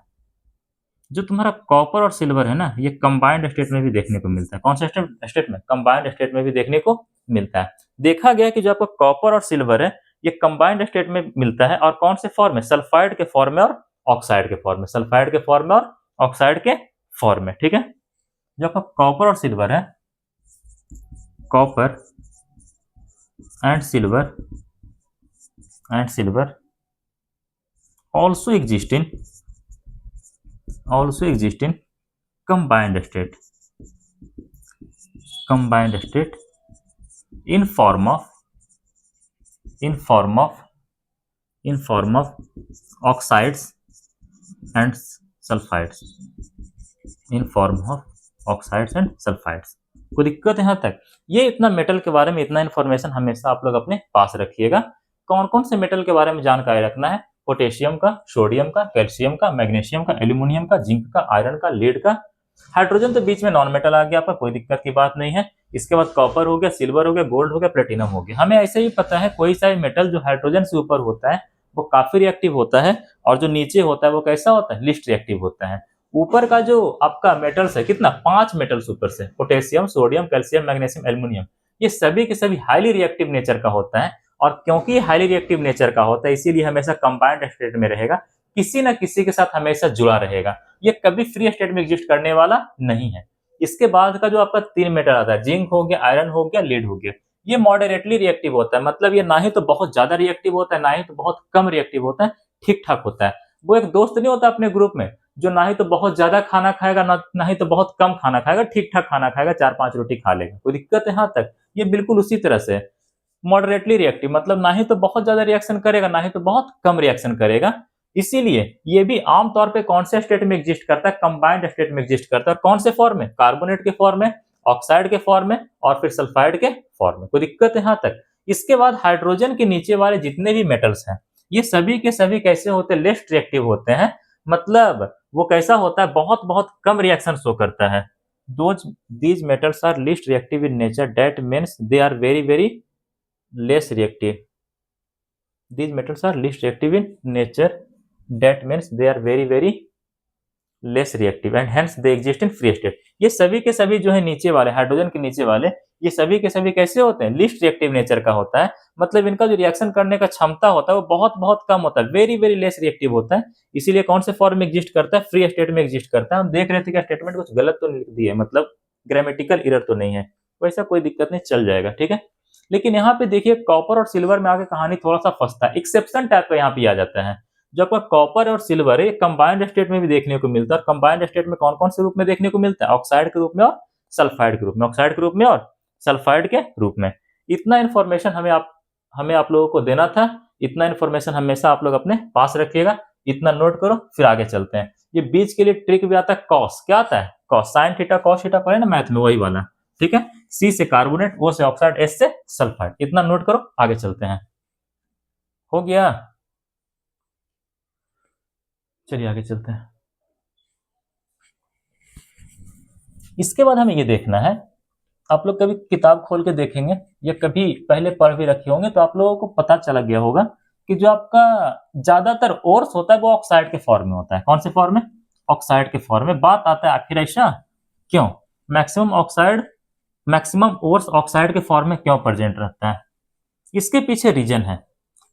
जो तुम्हारा कॉपर और सिल्वर है ना, ये कंबाइंड स्टेट में भी देखने को मिलता है। कौन सा स्टेट में? कंबाइंड स्टेट में भी देखने को मिलता है। देखा गया कि जो आपका कॉपर और सिल्वर है ये कंबाइंड स्टेट में मिलता है, और कौन से फॉर्म में? सल्फाइड के फॉर्म में और ऑक्साइड के फॉर्म में। सल्फाइड के फॉर्म में और ऑक्साइड के फॉर्म में। ठीक है, जो आपका कॉपर और सिल्वर है, copper and silver also exist in combined state in form of oxides and sulfides। कोई दिक्कत है यहाँ तक? ये इतना मेटल के बारे में, इतना इन्फॉर्मेशन हमेशा आप लोग अपने पास रखिएगा। कौन कौन से मेटल के बारे में जानकारी रखना है? पोटेशियम का, सोडियम का, कैल्शियम का, मैग्नीशियम का, एल्यूमिनियम का, जिंक का, आयरन का, लीड का। हाइड्रोजन तो बीच में नॉन मेटल आ गया, आपका कोई दिक्कत की बात नहीं है। इसके बाद कॉपर हो गया, सिल्वर हो गया, गोल्ड हो गया, प्लेटिनम हो गया। हमें ऐसे ही पता है कोई सा भी मेटल जो हाइड्रोजन से ऊपर होता है वो काफी रिएक्टिव होता है, और जो नीचे होता है वो कैसा होता है? लिस्ट रिएक्टिव होता है। ऊपर का जो आपका मेटल्स है, कितना? 5 मेटल्स ऊपर से, potassium, sodium, calcium, magnesium, aluminium, ये सभी के सभी हाईली रिएक्टिव नेचर का होता है। और क्योंकि ये हाईली रिएक्टिव नेचर का होता है इसीलिए हमेशा कंबाइंड स्टेट में रहेगा, किसी ना किसी के साथ हमेशा जुड़ा रहेगा। ये कभी फ्री स्टेट में एग्जिस्ट करने वाला नहीं है। इसके बाद का जो आपका 3 मेटल आता है, जिंक हो गया, आयरन हो गया, लीड हो गया, ये मॉडरेटली रिएक्टिव होता है। मतलब ये ना ही तो बहुत ज्यादा रिएक्टिव होता है, ना ही तो बहुत कम रिएक्टिव होता है, ठीक ठाक होता है। वो एक दोस्त नहीं होता अपने ग्रुप में जो ना ही तो बहुत ज्यादा खाना खाएगा, ना ही तो बहुत कम खाना खाएगा, ठीक ठाक खाना खाएगा, 4-5 रोटी खा लेगा। कोई दिक्कत है यहाँ तक? ये बिल्कुल उसी तरह से मॉडरेटली रिएक्टिव, मतलब ना ही तो बहुत ज्यादा रिएक्शन करेगा, ना ही तो बहुत कम रिएक्शन करेगा। इसीलिए ये भी आमतौर पे कौन से स्टेट में एग्जिस्ट करता है? कंबाइंड स्टेट में एग्जिस्ट करता है। और कौन से फॉर्म में? कार्बोनेट के फॉर्म में, ऑक्साइड के फॉर्म में, और फिर सल्फाइड के फॉर्म में। कोई दिक्कत है यहाँ तक? इसके बाद हाइड्रोजन के नीचे वाले जितने भी मेटल्स हैं ये सभी के सभी कैसे होते हैं? लेस्ट रिएक्टिव होते हैं। मतलब वो कैसा होता है? बहुत बहुत कम रिएक्शन शो करता है। These metals are least reactive in nature, that means they are very less reactive। These metals are least reactive in nature, that means they are very less reactive and hence they exist in free state. ये सभी के सभी जो है नीचे वाले हाइड्रोजन के नीचे वाले, ये सभी के सभी कैसे होते हैं? लीस्ट रिएक्टिव नेचर का होता है। मतलब इनका जो रिएक्शन करने का क्षमता होता है वो बहुत बहुत कम होता है, वेरी वेरी लेस रिएक्टिव होता है। इसीलिए कौन से फॉर्म में एग्जिस्ट करता है? फ्री स्टेट में एग्जिस्ट करता है। हम देख रहे थे कि स्टेटमेंट कुछ गलत तो नहीं लिख दिया है, मतलब ग्रामेटिकल एरर तो नहीं है, वैसा कोई दिक्कत नहीं, चल जाएगा, ठीक है। लेकिन यहाँ पे देखिए कॉपर और सिल्वर में आगे कहानी थोड़ा सा फंसता है, एक्सेप्शन टाइप का यहाँ पे आ जाता है। जो आपका कॉपर और सिल्वर है कंबाइंड स्टेट में भी देखने को मिलता है। और कंबाइंड स्टेट में कौन कौन से रूप में देखने को मिलता है? ऑक्साइड के रूप में और सल्फाइड के रूप में, ऑक्साइड के रूप में और सल्फाइड के रूप में। इतना इन्फॉर्मेशन हमें आप लोगों को देना था। इतना इन्फॉर्मेशन हमेशा आप लोग अपने पास रखिएगा, इतना नोट करो, फिर आगे चलते हैं। ये बीच के लिए ट्रिक भी आता है, कॉस। क्या आता है? Cos, sine theta cos theta पढ़े ना मैथ में, वही वाला, ठीक है। सी से कार्बोनेट, ओ से ऑक्साइड, एस से सल्फाइड। इतना नोट करो, आगे चलते हैं। हो गया? चलिए आगे चलते हैं। इसके बाद हमें ये देखना है, आप लोग कभी किताब खोल के देखेंगे या कभी पहले पढ़ भी रखे होंगे तो आप लोगों को पता चला गया होगा कि जो आपका ज्यादातर ओर्स होता है वो ऑक्साइड के फॉर्म में होता है। कौन से फॉर्म में? ऑक्साइड के फॉर्म में। बात आता है आखिर ऐसा क्यों? मैक्सिमम ओर्स ऑक्साइड के फॉर्म में क्यों प्रेजेंट रहता है? इसके पीछे रीजन है,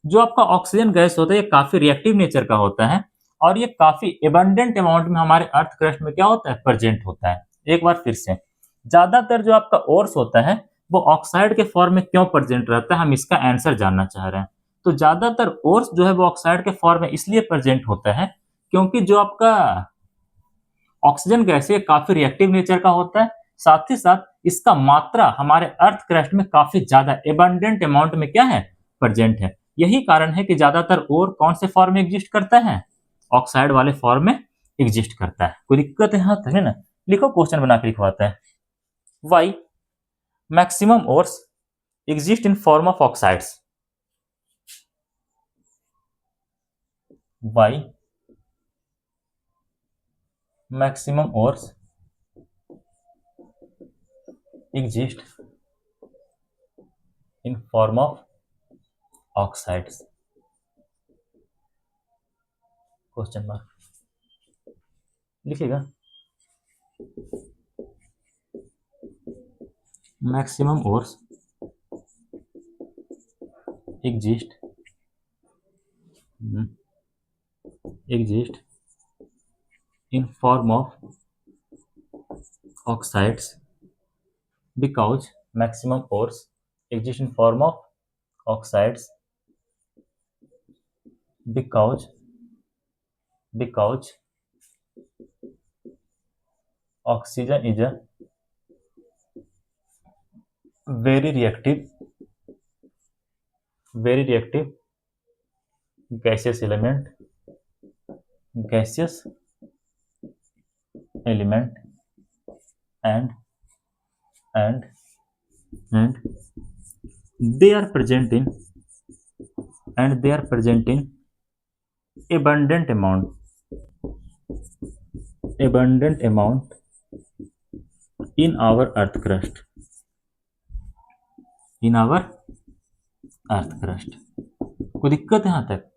जो आपका ऑक्सीजन गैस होता है ये काफी रिएक्टिव नेचर का होता है और ये काफी एबंडेंट अमाउंट में हमारे अर्थ क्रस्ट में क्या होता है? प्रेजेंट होता है। एक बार फिर से, ज्यादातर जो आपका ओर्स होता है वो ऑक्साइड के फॉर्म में क्यों प्रेजेंट रहता है, हम इसका आंसर जानना चाह रहे हैं। तो ज्यादातर ओर्स जो है वो ऑक्साइड के फॉर्म में इसलिए प्रेजेंट होता है क्योंकि जो आपका ऑक्सीजन गैस है काफी रिएक्टिव नेचर का होता है, साथ ही साथ इसका मात्रा हमारे अर्थ क्रस्ट में काफी ज्यादा एबंडेंट अमाउंट में क्या है? प्रेजेंट है। यही कारण है कि ज्यादातर ओर कौन से फॉर्म में एग्जिस्ट करता है? ऑक्साइड वाले फॉर्म में एग्जिस्ट करता है। कोई दिक्कत है यहाँ तक है ना? लिखो, क्वेश्चन बना के लिखवाता है। Why maximum ores exist in form of oxides? Why maximum ores exist in form of oxides? Question mark लिखिएगा। Maximum ores exist in form of oxides because maximum force exist in form of oxides because oxygen is a very reactive gaseous element and they are present in abundant amount in our earth crust. कोई दिक्कत है यहाँ तक?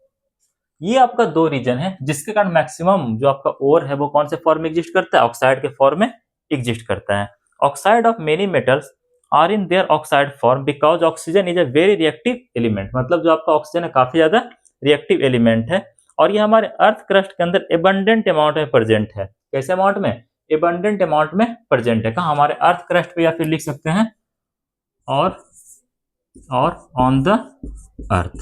ये आपका दो रीजन है जिसके कारण मैक्सिमम जो आपका ओर है वो कौन से फॉर्म में एग्जिस्ट करता है? ऑक्साइड के फॉर्म में एग्जिस्ट करता है। Oxide of many metals are in their oxide form because oxygen is a very reactive element. मतलब जो आपका ऑक्सीजन है काफी ज्यादा रिएक्टिव एलिमेंट है और ये हमारे अर्थ क्रस्ट के अंदर एबंडेंट अमाउंट में प्रेजेंट है। कैसे अमाउंट में? एबंडेंट अमाउंट में प्रेजेंट है। कहाँ? हमारे अर्थ क्रस्ट पे, या फिर लिख सकते हैं और ऑन द अर्थ।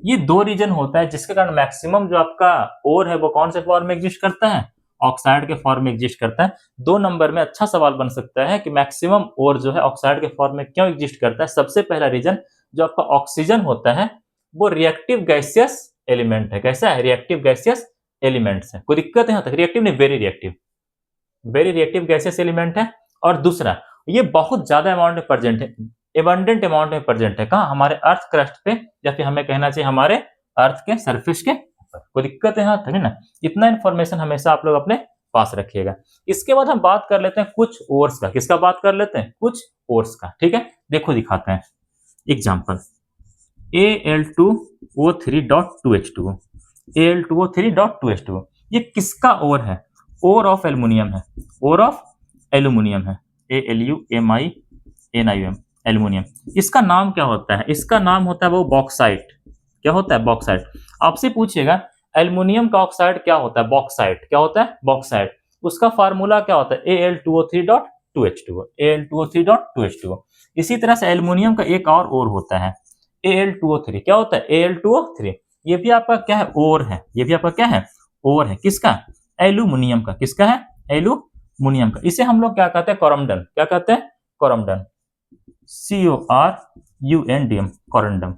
ये दो रीजन होता है जिसके कारण मैक्सिमम जो आपका ओर है वो कौन से फॉर्म में एग्जिस्ट करता है? ऑक्साइड के फॉर्म में एग्जिस्ट करता है। 2 नंबर में अच्छा सवाल बन सकता है कि मैक्सिमम ओर जो है ऑक्साइड के फॉर्म में क्यों एग्जिस्ट करता है। सबसे पहला रीजन, जो आपका ऑक्सीजन होता है वो रिएक्टिव गैसियस एलिमेंट है। कैसा है? रिएक्टिव गैसियस एलिमेंट्स है। कोई दिक्कत है यहाँ तक? रिएक्टिव नहीं, वेरी रिएक्टिव गैसियस एलिमेंट है। और दूसरा, ये बहुत ज्यादा अमाउंट में प्रेजेंट है, एबंडेंट अमाउंट में प्रेजेंट है। कहाँ? हमारे अर्थ क्रस्ट पे, या फिर हमें कहना चाहिए हमारे अर्थ के सरफेस के ऊपर। कोई दिक्कत है यहाँ तक है ना? इतना इंफॉर्मेशन हमेशा आप लोग अपने पास रखिएगा। इसके बाद हम बात कर लेते हैं कुछ ओर्स का। किसका बात कर लेते हैं? कुछ ओर्स का, ठीक है। देखो दिखाते हैं एग्जाम्पल। Al2O3.2H2O, Al2O3.2H2O। ये किसका ओर है? ओर ऑफ एल्युमिनियम है, ओर ऑफ एल्युमिनियम है, ALUMINIUM, एल्युमिनियम। इसका नाम क्या होता है? इसका नाम होता है वो बॉक्साइट। क्या होता है? बॉक्साइट। आपसे पूछेगा एल्युमिनियम का ऑक्साइड क्या होता है? बॉक्साइट। क्या होता है? बॉक्साइट। उसका फार्मूला क्या होता है? Al2O3.2H2O, Al2O3.2H2O। इसी तरह से एल्युमिनियम का एक और ओर होता है Al2O3। क्या होता है? Al2O3। ये भी आपका क्या है? ओर है। ये भी आपका क्या है? ओर है। किसका? एल्युमिनियम का। किसका है? एल्युमिनियम का। इसे हम लोग क्या कहते हैं? कोरमडन। क्या कहते हैं? कोरमडन। CORUNDM, corundum.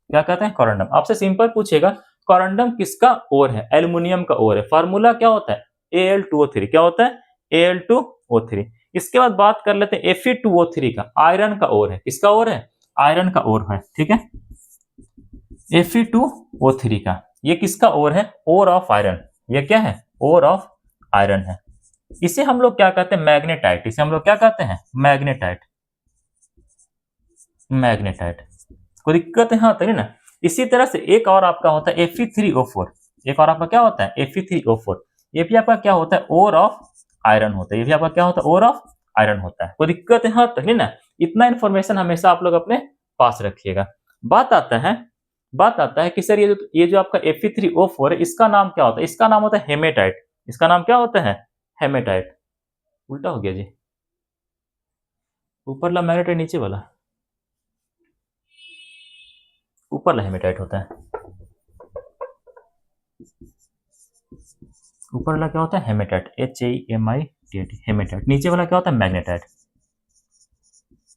क्या कहते हैं? कोरंडम। आपसे सिंपल पूछेगा कोरंडम किसका ओर है? एल्युमिनियम का ओर है। फार्मूला क्या होता है? Al2O3। क्या होता है? Al2O3। इसके बाद बात कर लेते हैं Fe2O3 का। आयरन का ओर है। किसका ओर है? आयरन का ओर है। ठीक है, Fe2O3 का। ये किसका ओर है? Ore of iron. ये क्या है? ओर ऑफ आयरन है। इसे हम लोग क्या कहते हैं? मैग्नेटाइट। इसे हम लोग क्या कहते हैं? मैग्नेटाइट। मैग्नेटाइट। कोई दिक्कत है? हाँ, तो ना। इसी तरह से एक और आपका होता है Fe3O4। एक और आपका क्या होता है? Fe3O4। ये भी आपका क्या होता है? ओर ऑफ आयरन होता है। ये भी आपका क्या होता है? ओर ऑफ आयरन होता है। कोई दिक्कत है? हाँ, तो ना। इतना इंफॉर्मेशन हमेशा आप लोग अपने पास रखिएगा। बात आता है कि सर ये जो आपका Fe3O4 है, इसका नाम क्या होता है? इसका नाम होता है हेमेटाइट। इसका नाम क्या होता है? हेमेटाइट। उल्टा हो गया जी, ऊपर ला मैग्नेटाइट, नीचे वाला ऊपर ला हेमेटाइट होता है। ऊपर वाला क्या होता है? Haematite, HAMITAT, haematite. नीचे वाला क्या होता है? मैग्नेटाइट।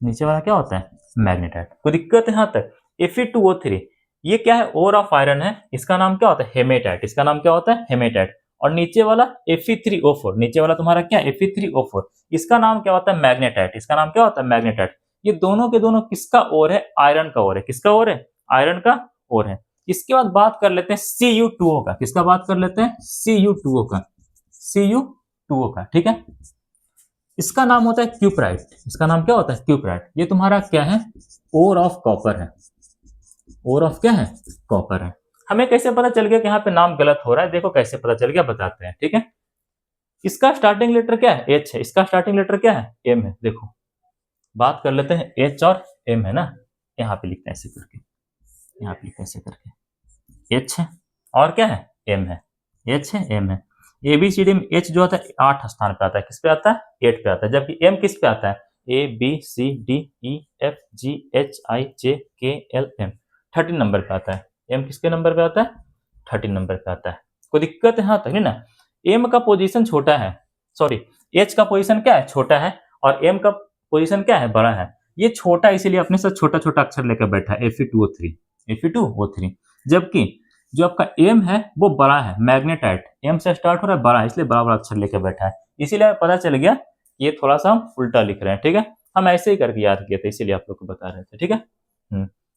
नीचे वाला क्या होता है? मैग्नेटाइट। कोई दिक्कत है? यहाँ तक Fe2O3 ये क्या है? ओर ऑफ आयरन है। इसका नाम क्या होता है? हेमेटाइट। इसका नाम क्या होता है? हेमेटाइट। और नीचे वाला Fe3O4, नीचे वाला तुम्हारा क्या? Fe3O4, इसका नाम क्या होता है? मैग्नेटाइट। इसका नाम क्या होता है? मैग्नेटाइट। ये दोनों के दोनों किसका ओर है? आयरन का ओर है। किसका ओर है? आयरन का ओर है। इसके बाद बात कर लेते हैं Cu2O का। किसका बात कर लेते हैं? Cu2O का। Cu2O का। ठीक है, इसका नाम होता है क्यूप्राइट। इसका नाम क्या होता है? क्यूप्राइट। ये तुम्हारा क्या है? ओर ऑफ कॉपर है। ओर ऑफ क्या है? कॉपर है। हमें कैसे पता चल गया कि यहाँ पे नाम गलत हो रहा है? देखो कैसे पता चल गया, बताते हैं। ठीक है, इसका स्टार्टिंग लेटर क्या है? H है। इसका स्टार्टिंग लेटर क्या है? M है। देखो बात कर लेते हैं, H और M है ना, यहाँ पे लिखते हैं ऐसे करके, यहाँ पे लिखते हैं ऐसे करके। H है और क्या है? M है। H है, M है। ABCD में H जो आता है 8 स्थान पे आता है। किस पे आता है? 8 पे आता है। जबकि M किस पे आता है? ABCDEFGHIJKLM 13 नंबर पे आता है। M किसके नंबर पे आता है? 13 नंबर पे आता है। कोई दिक्कत है? हाँ, तक नहीं ना। M का पोजीशन छोटा है, सॉरी, H का पोजीशन क्या है? छोटा है। और M का पोजीशन क्या है? बड़ा है। ये छोटा इसीलिए अपने साथ छोटा छोटा अक्षर लेकर बैठा है, Fe2O3। जबकि जो आपका M है वो बड़ा है, मैग्नेटाइट। M से स्टार्ट हो रहा है, बड़ा है, इसलिए बड़ा बड़ा अक्षर लेकर बैठा है। इसीलिए पता चल गया ये थोड़ा सा हम उल्टा लिख रहे हैं। ठीक है, हम ऐसे ही करके याद किए थे, इसीलिए आप लोग को बता रहे थे। ठीक है,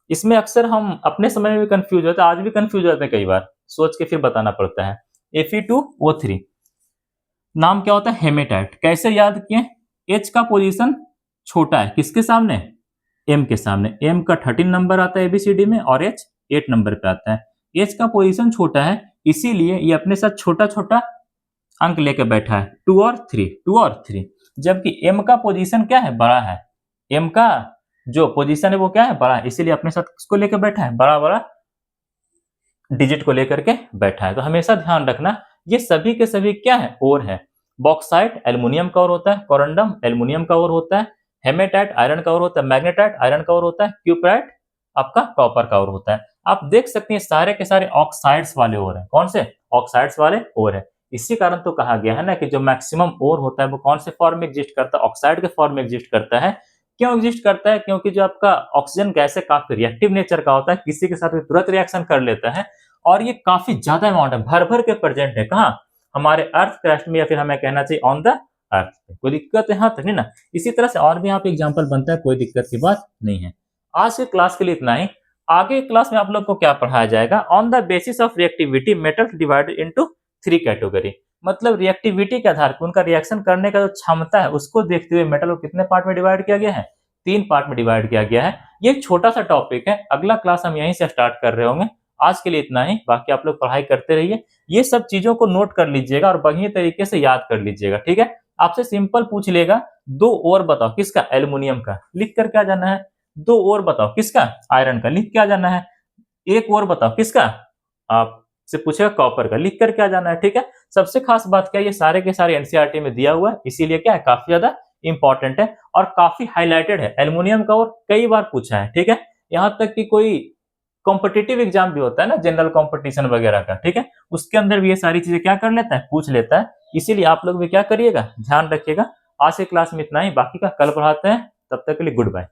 इसमें अक्सर हम अपने समय में भी कंफ्यूज होते हैं, आज भी कंफ्यूज होते हैं, कई बार सोच के फिर बताना पड़ता है। Fe2O3 नाम क्या होता है? हेमेटाइट। कैसे याद किए? H का पोजीशन छोटा है, किसके सामने? M के सामने। M का 13 नंबर आता है ABCD में और H 8 नंबर पे आता है। H का पोजीशन छोटा है, इसीलिए ये अपने साथ छोटा छोटा अंक लेके बैठा है, 2 और 3। जबकि M का पोजीशन क्या है? बड़ा है। M का जो पोजीशन है वो क्या है? बड़ा है, इसीलिए अपने साथ किसको लेकर बैठा है? बड़ा बड़ा डिजिट को लेकर के बैठा है। तो हमेशा ध्यान रखना ये सभी के सभी क्या है? ओर है। बॉक्साइट एल्युमिनियम का ओर होता है, कोरंडम एल्युमिनियम का ओर होता है, हेमेटाइट आयरन का ओर होता है, मैग्नेटाइट आयरन का ओर होता है, क्यूप्राइट आपका कॉपर का ओर होता है। आप देख सकते हैं सारे के सारे ऑक्साइड्स वाले ओर है। कौन से? ऑक्साइड्स वाले ओर है। इसी कारण तो कहा गया है ना कि जो मैक्सिमम ओर होता है वो कौन से फॉर्म में एग्जिस्ट करता है? ऑक्साइड के फॉर्म में एग्जिस्ट करता है। क्यों एग्जिस्ट करता है? क्योंकि जो आपका ऑक्सीजन गैस है काफी रिएक्टिव नेचर का होता है, किसी के साथ भी तुरंत रिएक्शन कर लेता है और ये काफी ज्यादा अमाउंट है, भर भर के प्रेजेंट है। कहाँ? हमारे अर्थ क्रस्ट में, या फिर हमें कहना चाहिए ऑन द अर्थ। कोई दिक्कत है? हाँ, तक नहीं ना। इसी तरह से और भी यहाँ पे एग्जाम्पल बनता है, कोई दिक्कत की बात नहीं है। आज के क्लास के लिए इतना ही। आगे क्लास में आप लोग को क्या पढ़ाया जाएगा? On the basis of reactivity metals divided into 3 category. मतलब रिएक्टिविटी के आधार पर उनका रिएक्शन करने का जो क्षमता है उसको देखते हुए मेटल को कितने पार्ट में डिवाइड किया गया है? 3 पार्ट में डिवाइड किया गया है। ये एक छोटा सा टॉपिक है, अगला क्लास हम यहीं से स्टार्ट कर रहे होंगे। आज के लिए इतना ही, बाकी आप लोग पढ़ाई करते रहिए। ये सब चीजों को नोट कर लीजिएगा और बढ़िया तरीके से याद कर लीजिएगा, ठीक है। आपसे सिंपल पूछ लेगा, 2 और बताओ किसका, एल्युमिनियम का, लिख कर क्या जाना है। 2 और बताओ किसका, आयरन का, लिख के आ जाना है। एक और बताओ किसका, आपसे पूछेगा कॉपर का, लिख कर क्या जाना है, ठीक है। सबसे खास बात क्या है, ये सारे के सारे एनसीईआरटी में दिया हुआ है, इसीलिए क्या है, काफी ज्यादा इंपॉर्टेंट है और काफी हाईलाइटेड है। एल्युमिनियम का और कई बार पूछा है, ठीक है। यहां तक कि कोई कॉम्पिटिटिव एग्जाम भी होता है ना, जनरल कंपटीशन वगैरह का, ठीक है, उसके अंदर भी ये सारी चीजें क्या कर लेता है, पूछ लेता है। इसीलिए आप लोग भी क्या करिएगा, ध्यान रखिएगा। आज के क्लास में इतना ही, बाकी का कल पढ़ाते हैं। तब तक के लिए गुड बाय।